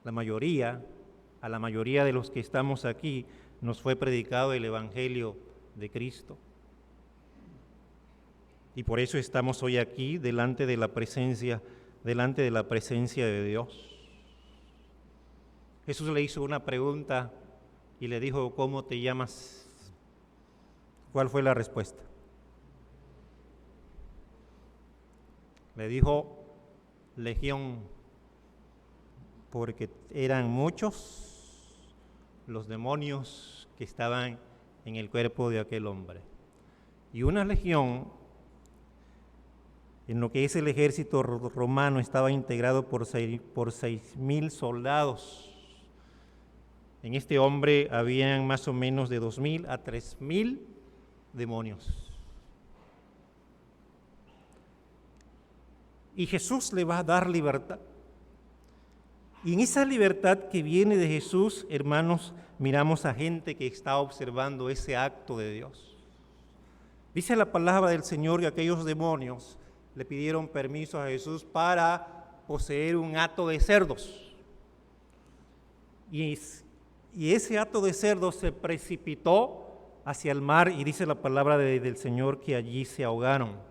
A la mayoría de los que estamos aquí, nos fue predicado el Evangelio de Cristo. Y por eso estamos hoy aquí delante de la presencia de Dios. Jesús le hizo una pregunta y le dijo, ¿cómo te llamas? ¿Cuál fue la respuesta? Le dijo, Legión, porque eran muchos los demonios que estaban en el cuerpo de aquel hombre. Y una legión, en lo que es el ejército romano, estaba integrado por 6,000 soldados. En este hombre habían más o menos de 2,000 a 3,000 demonios. Y Jesús le va a dar libertad. Y en esa libertad que viene de Jesús, hermanos, miramos a gente que está observando ese acto de Dios. Dice la palabra del Señor que aquellos demonios le pidieron permiso a Jesús para poseer un hato de cerdos. Y ese hato de cerdos se precipitó hacia el mar y dice la palabra del Señor que allí se ahogaron.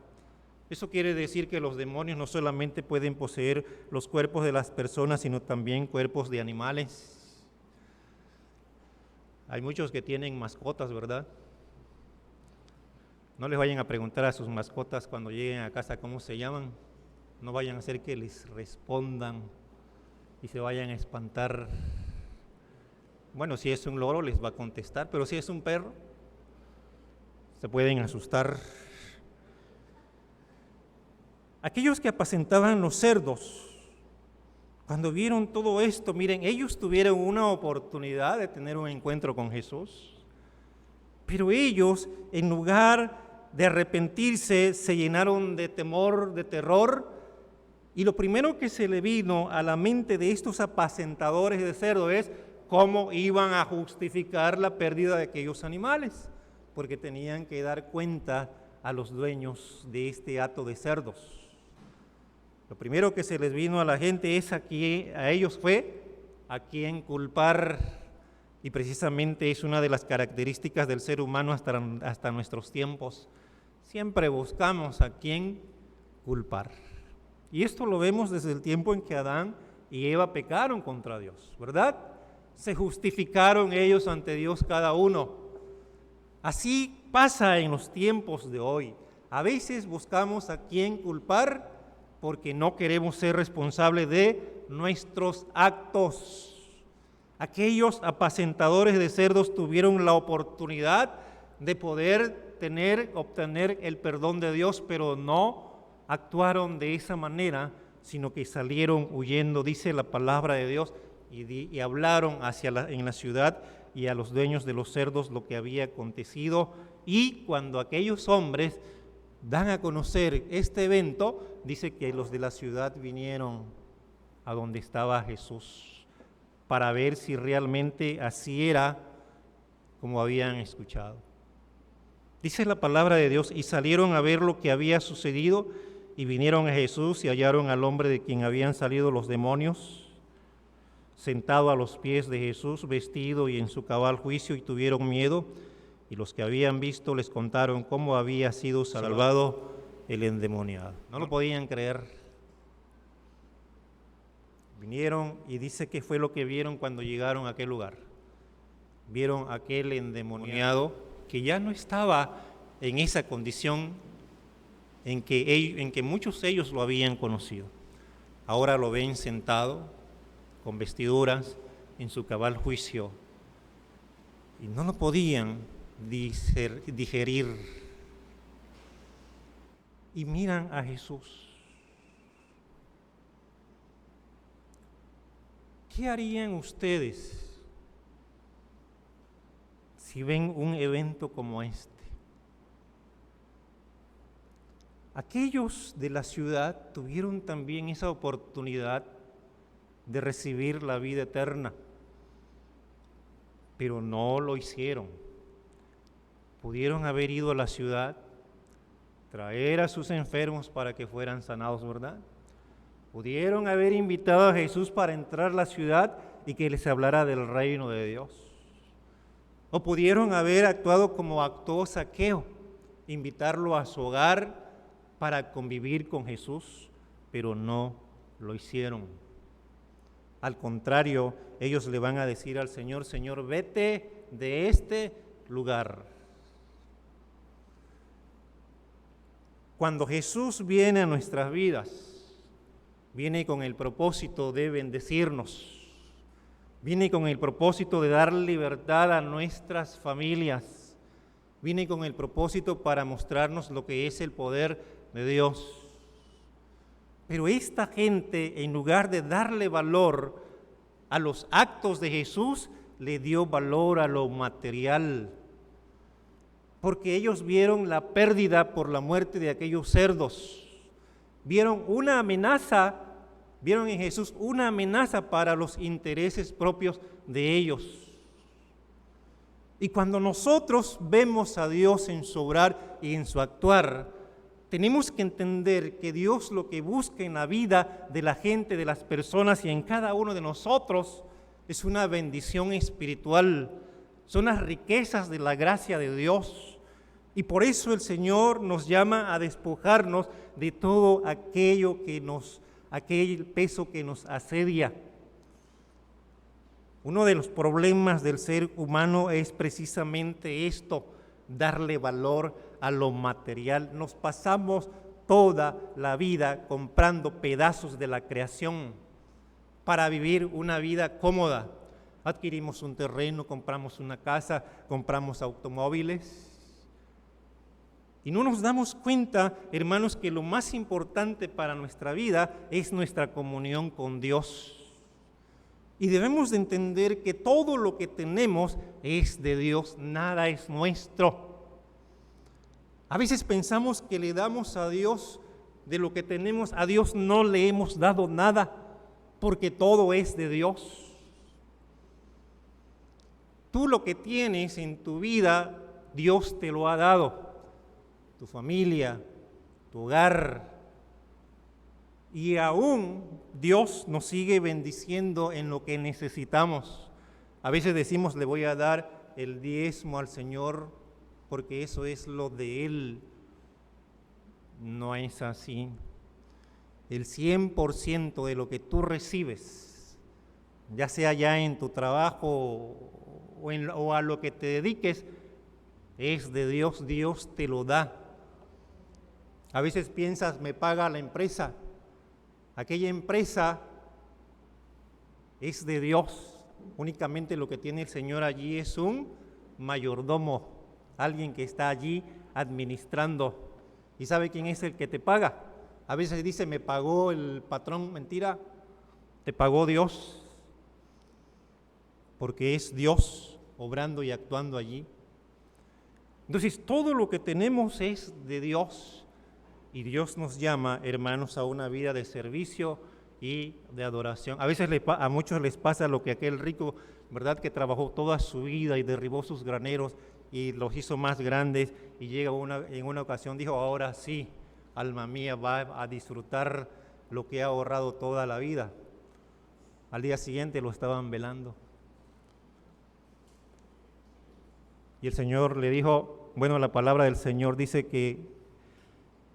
Eso quiere decir que los demonios no solamente pueden poseer los cuerpos de las personas, sino también cuerpos de animales. Hay muchos que tienen mascotas, ¿verdad? No les vayan a preguntar a sus mascotas cuando lleguen a casa cómo se llaman. No vayan a hacer que les respondan y se vayan a espantar. Bueno, si es un loro les va a contestar, pero si es un perro, se pueden asustar. Aquellos que apacentaban los cerdos, cuando vieron todo esto, miren, ellos tuvieron una oportunidad de tener un encuentro con Jesús, pero ellos, en lugar de arrepentirse, se llenaron de temor, de terror, y lo primero que se le vino a la mente de estos apacentadores de cerdos es cómo iban a justificar la pérdida de aquellos animales, porque tenían que dar cuenta a los dueños de este hato de cerdos. Lo primero que se les vino a la gente es a ellos fue a quién culpar, y precisamente es una de las características del ser humano hasta nuestros tiempos. Siempre buscamos a quién culpar. Y esto lo vemos desde el tiempo en que Adán y Eva pecaron contra Dios, ¿verdad? Se justificaron ellos ante Dios cada uno. Así pasa en los tiempos de hoy. A veces buscamos a quién culpar porque no queremos ser responsables de nuestros actos. Aquellos apacentadores de cerdos tuvieron la oportunidad de poder obtener el perdón de Dios, pero no actuaron de esa manera, sino que salieron huyendo, dice la palabra de Dios, y hablaron en la ciudad y a los dueños de los cerdos lo que había acontecido. Y cuando aquellos hombres dan a conocer este evento, dice que los de la ciudad vinieron a donde estaba Jesús para ver si realmente así era como habían escuchado. Dice la palabra de Dios, y salieron a ver lo que había sucedido, y vinieron a Jesús y hallaron al hombre de quien habían salido los demonios, sentado a los pies de Jesús, vestido y en su cabal juicio, y tuvieron miedo, y los que habían visto les contaron cómo había sido salvado el endemoniado. No lo podían creer. Vinieron y dice que fue lo que vieron cuando llegaron a aquel lugar. Vieron aquel endemoniado que ya no estaba en esa condición en que muchos de ellos lo habían conocido. Ahora lo ven sentado, con vestiduras, en su cabal juicio, y no lo podían digerir. Y miran a Jesús. ¿Qué harían ustedes si ven un evento como este? Aquellos de la ciudad tuvieron también esa oportunidad de recibir la vida eterna, pero no lo hicieron. Pudieron haber ido a la ciudad, traer a sus enfermos para que fueran sanados, ¿verdad? Pudieron haber invitado a Jesús para entrar a la ciudad y que les hablara del reino de Dios. O pudieron haber actuado como actuó Zaqueo, invitarlo a su hogar para convivir con Jesús, pero no lo hicieron. Al contrario, ellos le van a decir al Señor: Señor, vete de este lugar. Cuando Jesús viene a nuestras vidas, viene con el propósito de bendecirnos, viene con el propósito de dar libertad a nuestras familias, viene con el propósito para mostrarnos lo que es el poder de Dios. Pero esta gente, en lugar de darle valor a los actos de Jesús, le dio valor a lo material, porque ellos vieron la pérdida por la muerte de aquellos cerdos, vieron una amenaza, vieron en Jesús una amenaza para los intereses propios de ellos. Y cuando nosotros vemos a Dios en su obrar y en su actuar, tenemos que entender que Dios lo que busca en la vida de la gente, de las personas y en cada uno de nosotros es una bendición espiritual, son las riquezas de la gracia de Dios. Y por eso el Señor nos llama a despojarnos de todo aquel peso que nos asedia. Uno de los problemas del ser humano es precisamente esto: darle valor a lo material. Nos pasamos toda la vida comprando pedazos de la creación para vivir una vida cómoda. Adquirimos un terreno, compramos una casa, compramos automóviles. Y no nos damos cuenta, hermanos, que lo más importante para nuestra vida es nuestra comunión con Dios. Y debemos de entender que todo lo que tenemos es de Dios, nada es nuestro. A veces pensamos que le damos a Dios de lo que tenemos, a Dios no le hemos dado nada, porque todo es de Dios. Tú lo que tienes en tu vida, Dios te lo ha dado. Tu familia, tu hogar. Y aún Dios nos sigue bendiciendo en lo que necesitamos. A veces decimos: le voy a dar el diezmo al Señor porque eso es lo de Él. No es así. El 100% de lo que tú recibes, ya sea ya en tu trabajo o a lo que te dediques, es de Dios. Dios te lo da. A veces piensas: me paga la empresa. Aquella empresa es de Dios. Únicamente lo que tiene el Señor allí es un mayordomo, alguien que está allí administrando. ¿Y sabe quién es el que te paga? A veces dice: me pagó el patrón. Mentira, te pagó Dios, porque es Dios obrando y actuando allí. Entonces, todo lo que tenemos es de Dios. Y Dios nos llama, hermanos, a una vida de servicio y de adoración. A veces a muchos les pasa lo que aquel rico, ¿verdad?, que trabajó toda su vida y derribó sus graneros y los hizo más grandes, y llega en una ocasión, dijo: ahora sí, alma mía, va a disfrutar lo que ha ahorrado toda la vida. Al día siguiente lo estaban velando. Y el Señor le dijo, bueno, la palabra del Señor dice que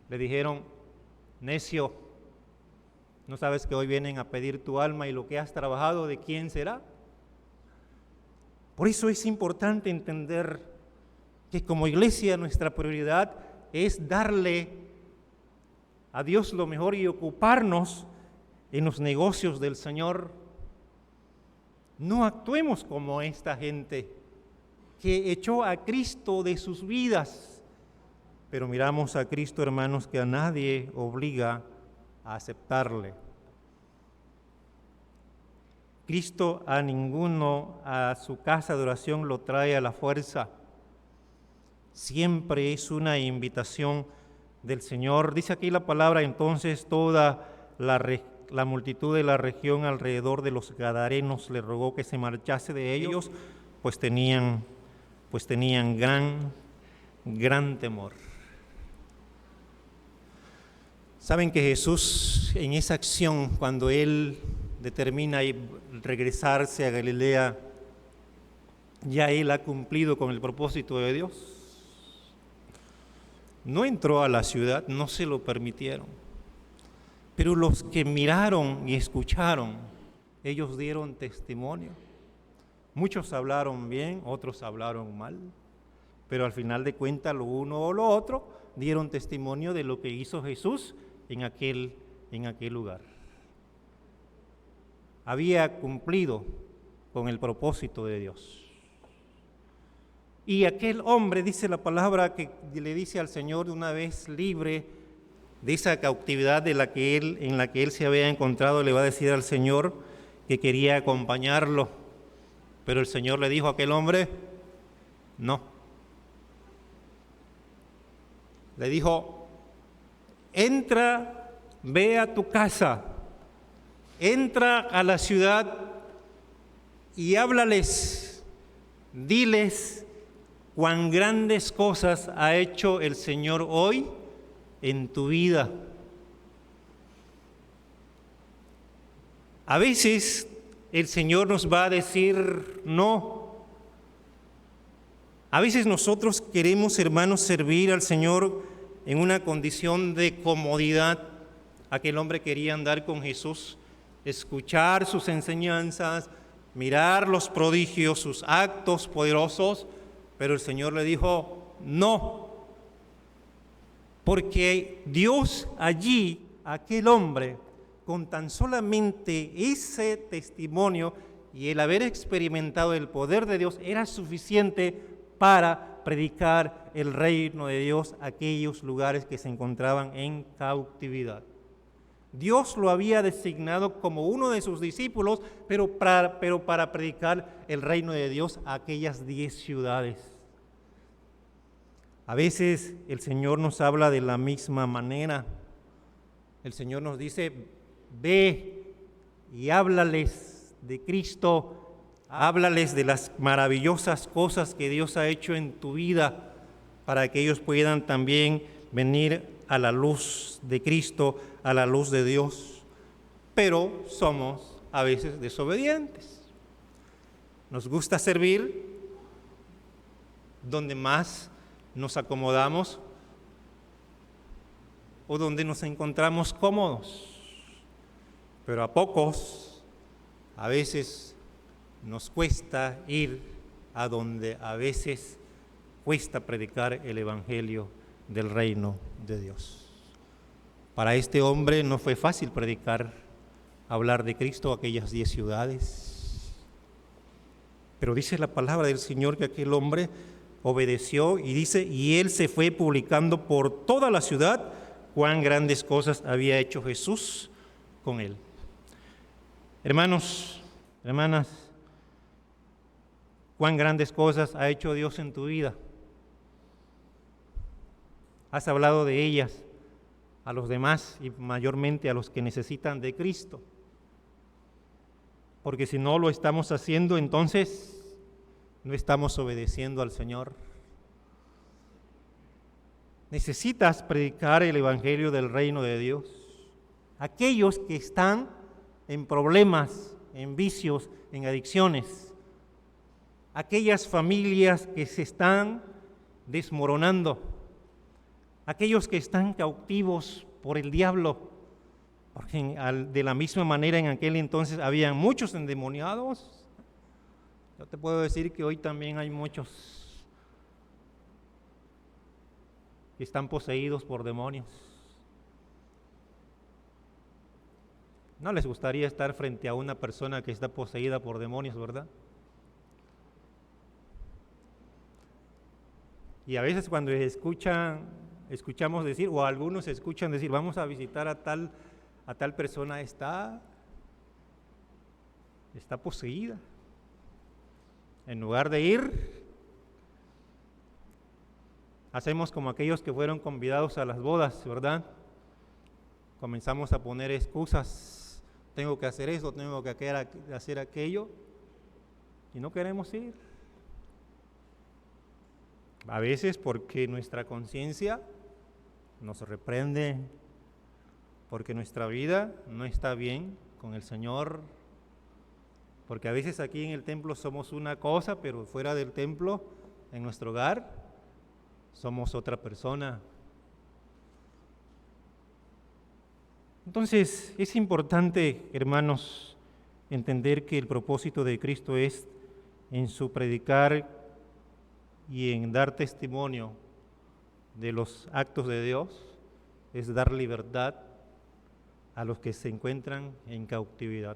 le dijeron, necio, ¿no sabes que hoy vienen a pedir tu alma y lo que has trabajado, de quién será? Por eso es importante entender que como iglesia nuestra prioridad es darle a Dios lo mejor y ocuparnos en los negocios del Señor. No actuemos como esta gente que echó a Cristo de sus vidas, pero miramos a Cristo, hermanos, que a nadie obliga a aceptarle. Cristo a ninguno a su casa de oración lo trae a la fuerza. Siempre es una invitación del Señor. Dice aquí la palabra, entonces toda la multitud de la región alrededor de los Gadarenos le rogó que se marchase de ellos, pues tenían gran temor. Saben que Jesús en esa acción, cuando Él determina regresarse a Galilea, ya Él ha cumplido con el propósito de Dios. No entró a la ciudad, no se lo permitieron. Pero los que miraron y escucharon, ellos dieron testimonio. Muchos hablaron bien, otros hablaron mal, pero al final de cuentas lo uno o lo otro dieron testimonio de lo que hizo Jesús en aquel lugar. Había cumplido con el propósito de Dios. Y aquel hombre, dice la palabra, que le dice al Señor, una vez libre de esa cautividad en la que él se había encontrado, le va a decir al Señor que quería acompañarlo. Pero el Señor le dijo a aquel hombre, no. Le dijo, entra, ve a tu casa, entra a la ciudad y háblales, diles cuán grandes cosas ha hecho el Señor hoy en tu vida. A veces el Señor nos va a decir no. A veces nosotros queremos, hermanos, servir al Señor en una condición de comodidad. Aquel hombre quería andar con Jesús, escuchar sus enseñanzas, mirar los prodigios, sus actos poderosos, pero el Señor le dijo no, porque Dios allí, aquel hombre, con tan solamente ese testimonio y el haber experimentado el poder de Dios, era suficiente para predicar el reino de Dios a aquellos lugares que se encontraban en cautividad. Dios lo había designado como uno de sus discípulos, pero para predicar el reino de Dios a aquellas 10 ciudades. A veces el Señor nos habla de la misma manera. El Señor nos dice, ve y háblales de Cristo, háblales de las maravillosas cosas que Dios ha hecho en tu vida, para que ellos puedan también venir a la luz de Cristo, a la luz de Dios. Pero somos a veces desobedientes. Nos gusta servir donde más nos acomodamos o donde nos encontramos cómodos. Pero a pocos, a veces nos cuesta ir a donde a veces cuesta predicar el evangelio del reino de Dios. Para este hombre no fue fácil predicar, hablar de Cristo a aquellas 10 ciudades. Pero dice la palabra del Señor que aquel hombre obedeció y dice, y él se fue publicando por toda la ciudad cuán grandes cosas había hecho Jesús con él. Hermanos, hermanas, cuán grandes cosas ha hecho Dios en tu vida. Has hablado de ellas a los demás y mayormente a los que necesitan de Cristo. Porque si no lo estamos haciendo, entonces no estamos obedeciendo al Señor. Necesitas predicar el evangelio del reino de Dios. Aquellos que están en problemas, en vicios, en adicciones. Aquellas familias que se están desmoronando, aquellos que están cautivos por el diablo, porque de la misma manera en aquel entonces había muchos endemoniados. Yo te puedo decir que hoy también hay muchos que están poseídos por demonios. ¿No les gustaría estar frente a una persona que está poseída por demonios, verdad? Y a veces cuando escuchamos decir, o algunos escuchan decir, vamos a visitar a tal persona, está poseída. En lugar de ir, hacemos como aquellos que fueron convidados a las bodas, ¿verdad? Comenzamos a poner excusas, tengo que hacer esto, tengo que hacer aquello, y no queremos ir. A veces porque nuestra conciencia nos reprende, porque nuestra vida no está bien con el Señor, porque a veces aquí en el templo somos una cosa, pero fuera del templo, en nuestro hogar, somos otra persona. Entonces, es importante, hermanos, entender que el propósito de Cristo es, en su predicar y en dar testimonio de los actos de Dios, es dar libertad a los que se encuentran en cautividad.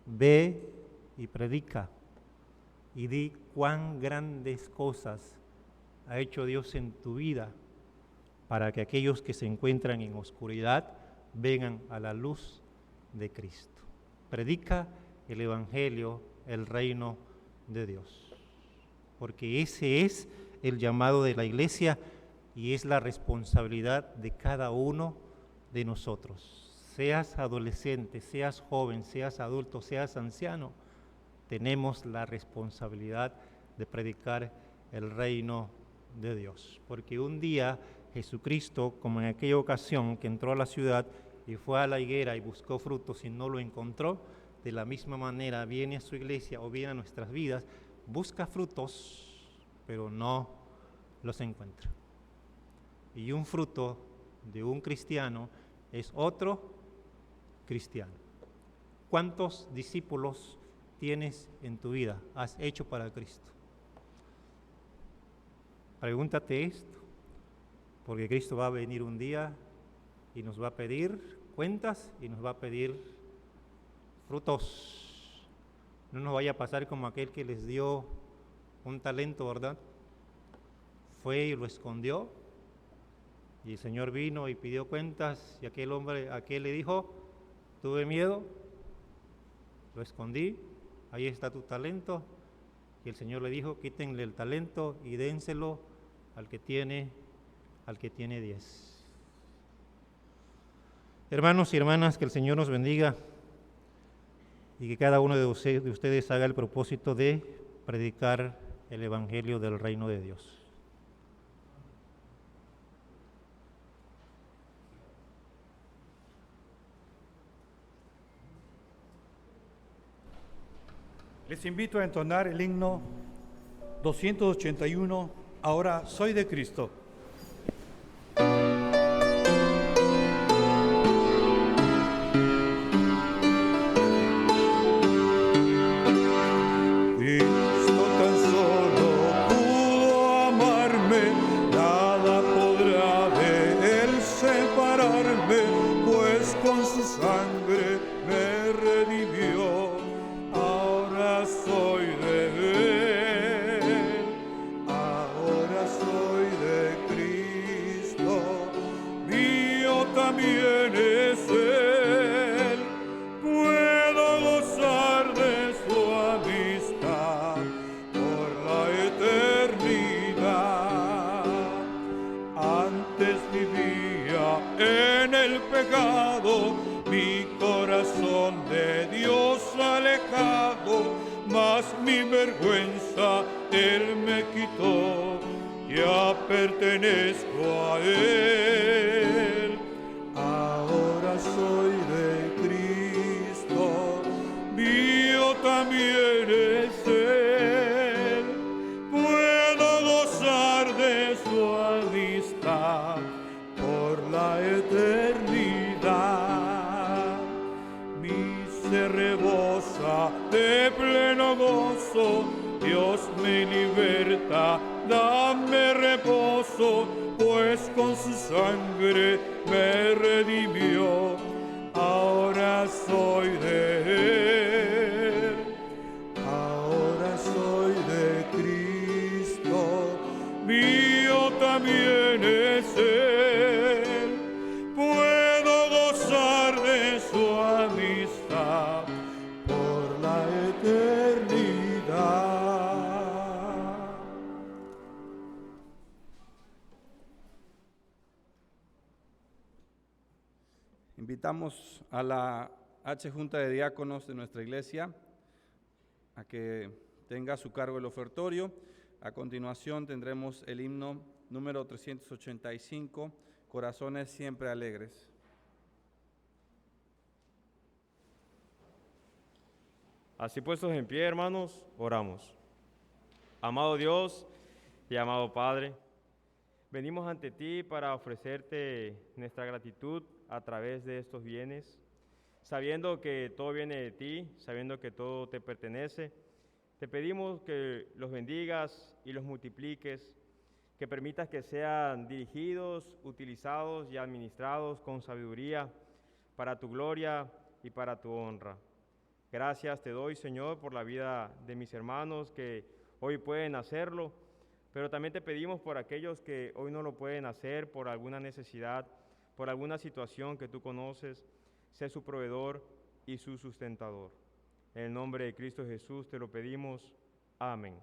Ve y predica y di cuán grandes cosas ha hecho Dios en tu vida, para que aquellos que se encuentran en oscuridad vengan a la luz de Cristo. Predica el Evangelio, el reino de Dios, porque ese es el llamado de la iglesia y es la responsabilidad de cada uno de nosotros. Seas adolescente, seas joven, seas adulto, seas anciano, tenemos la responsabilidad de predicar el reino de Dios, porque un día Jesucristo, como en aquella ocasión que entró a la ciudad y fue a la higuera y buscó frutos y no lo encontró, de la misma manera viene a su iglesia o viene a nuestras vidas, busca frutos, pero no los encuentra. Y un fruto de un cristiano es otro cristiano. ¿Cuántos discípulos tienes en tu vida? ¿Has hecho para Cristo? Pregúntate esto, porque Cristo va a venir un día y nos va a pedir cuentas y nos va a pedir frutos. No nos vaya a pasar como aquel que les dio un talento, ¿verdad? Fue y lo escondió, y el Señor vino y pidió cuentas, y aquel le dijo, tuve miedo, lo escondí, ahí está tu talento. Y el Señor le dijo, quítenle el talento y dénselo al que tiene 10. Hermanos y hermanas, que el Señor nos bendiga y que cada uno de ustedes haga el propósito de predicar el Evangelio del reino de Dios. Les invito a entonar el himno 281, Ahora soy de Cristo. Mi vergüenza Él me quitó, ya pertenezco a Él. Ahora soy de Cristo, santo, pues con su sangre me redimió. Ahora soy de Él, ahora soy de Cristo, mío también es Él. Puedo gozar de su amistad por la eternidad. Invitamos a la H Junta de Diáconos de nuestra iglesia a que tenga a su cargo el ofertorio. A continuación tendremos el himno número 385, Corazones siempre alegres. Así puestos en pie, hermanos, oramos. Amado Dios y amado Padre, venimos ante ti para ofrecerte nuestra gratitud a través de estos bienes, sabiendo que todo viene de ti, sabiendo que todo te pertenece. Te pedimos que los bendigas y los multipliques, que permitas que sean dirigidos, utilizados y administrados con sabiduría para tu gloria y para tu honra. Gracias te doy, Señor, por la vida de mis hermanos que hoy pueden hacerlo, pero también te pedimos por aquellos que hoy no lo pueden hacer por alguna necesidad, por alguna situación que tú conoces. Sé su proveedor y su sustentador. En el nombre de Cristo Jesús te lo pedimos. Amén.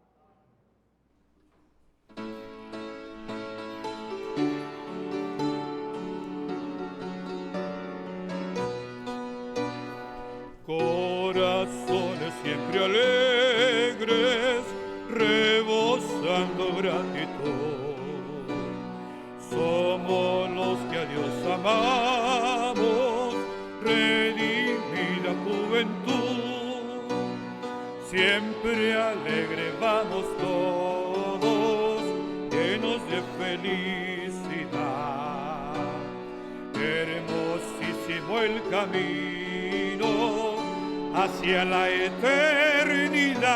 Corazones siempre alegres, rebosando gratitud. Somos los que a Dios amamos, redimida juventud. Siempre alegre vamos todos, llenos de felicidad. Hermosísimo el camino hacia la eternidad.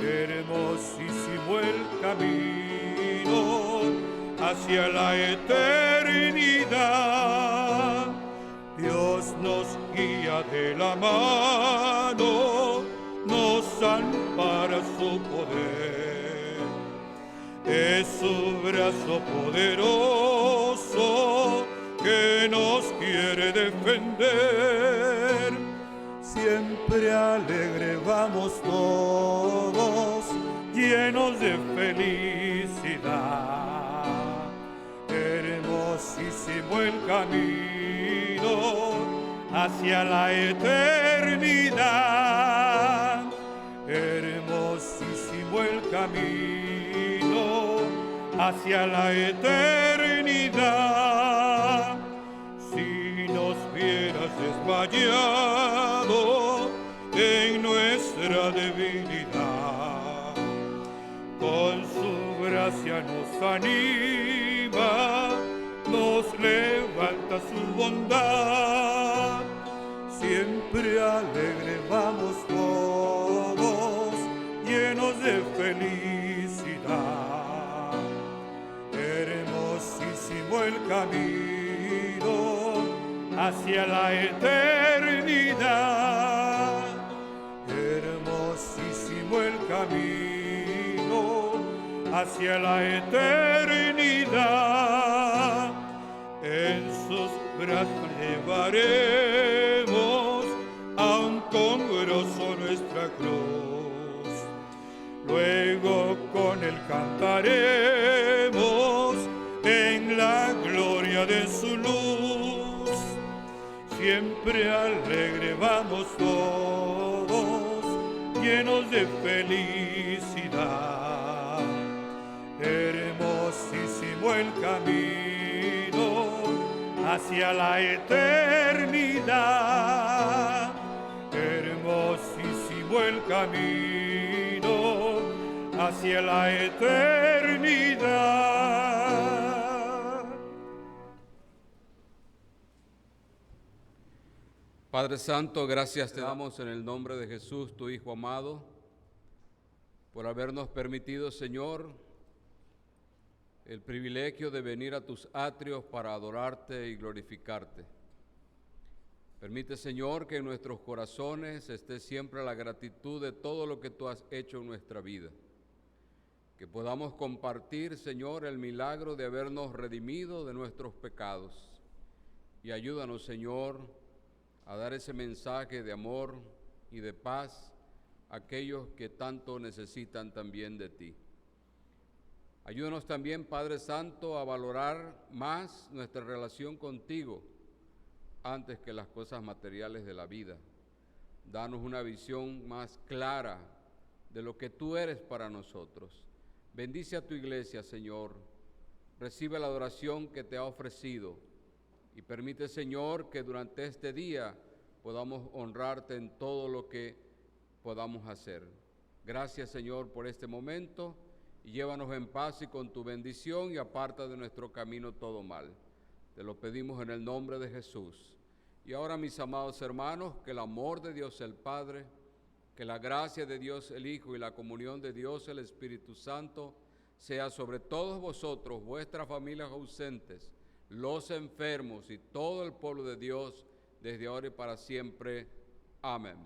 Hermosísimo el camino hacia la eternidad. Dios nos guía de la mano, nos ampara su poder. Es su brazo poderoso que nos quiere defender. Siempre alegre vamos todos, llenos de felicidad. Hermosísimo el camino hacia la eternidad. Hermosísimo el camino hacia la eternidad. Si nos vieras desmayado en nuestra debilidad, con su gracia nos anima, nos levanta su bondad. Siempre alegre vamos todos, llenos de felicidad. Hermosísimo el camino hacia la eternidad. Hermosísimo el camino hacia la eternidad. En sus brazos llevaremos aún con gozo nuestra cruz. Luego con él cantaremos en la gloria de su luz. Siempre alegre vamos todos, llenos de felicidad. Hermosísimo el camino hacia la eternidad. Hermosísimo el camino hacia la eternidad. Padre Santo, gracias te damos en el nombre de Jesús, tu Hijo amado, por habernos permitido, Señor, el privilegio de venir a tus atrios para adorarte y glorificarte. Permite, Señor, que en nuestros corazones esté siempre la gratitud de todo lo que tú has hecho en nuestra vida. Que podamos compartir, Señor, el milagro de habernos redimido de nuestros pecados. Y ayúdanos, Señor, a dar ese mensaje de amor y de paz a aquellos que tanto necesitan también de ti. Ayúdanos también, Padre Santo, a valorar más nuestra relación contigo antes que las cosas materiales de la vida. Danos una visión más clara de lo que tú eres para nosotros. Bendice a tu iglesia, Señor. Recibe la adoración que te ha ofrecido y permite, Señor, que durante este día podamos honrarte en todo lo que podamos hacer. Gracias, Señor, por este momento y llévanos en paz y con tu bendición y aparta de nuestro camino todo mal. Te lo pedimos en el nombre de Jesús. Y ahora, mis amados hermanos, que el amor de Dios el Padre, que la gracia de Dios el Hijo y la comunión de Dios el Espíritu Santo sea sobre todos vosotros, vuestras familias ausentes, los enfermos y todo el pueblo de Dios, desde ahora y para siempre. Amén.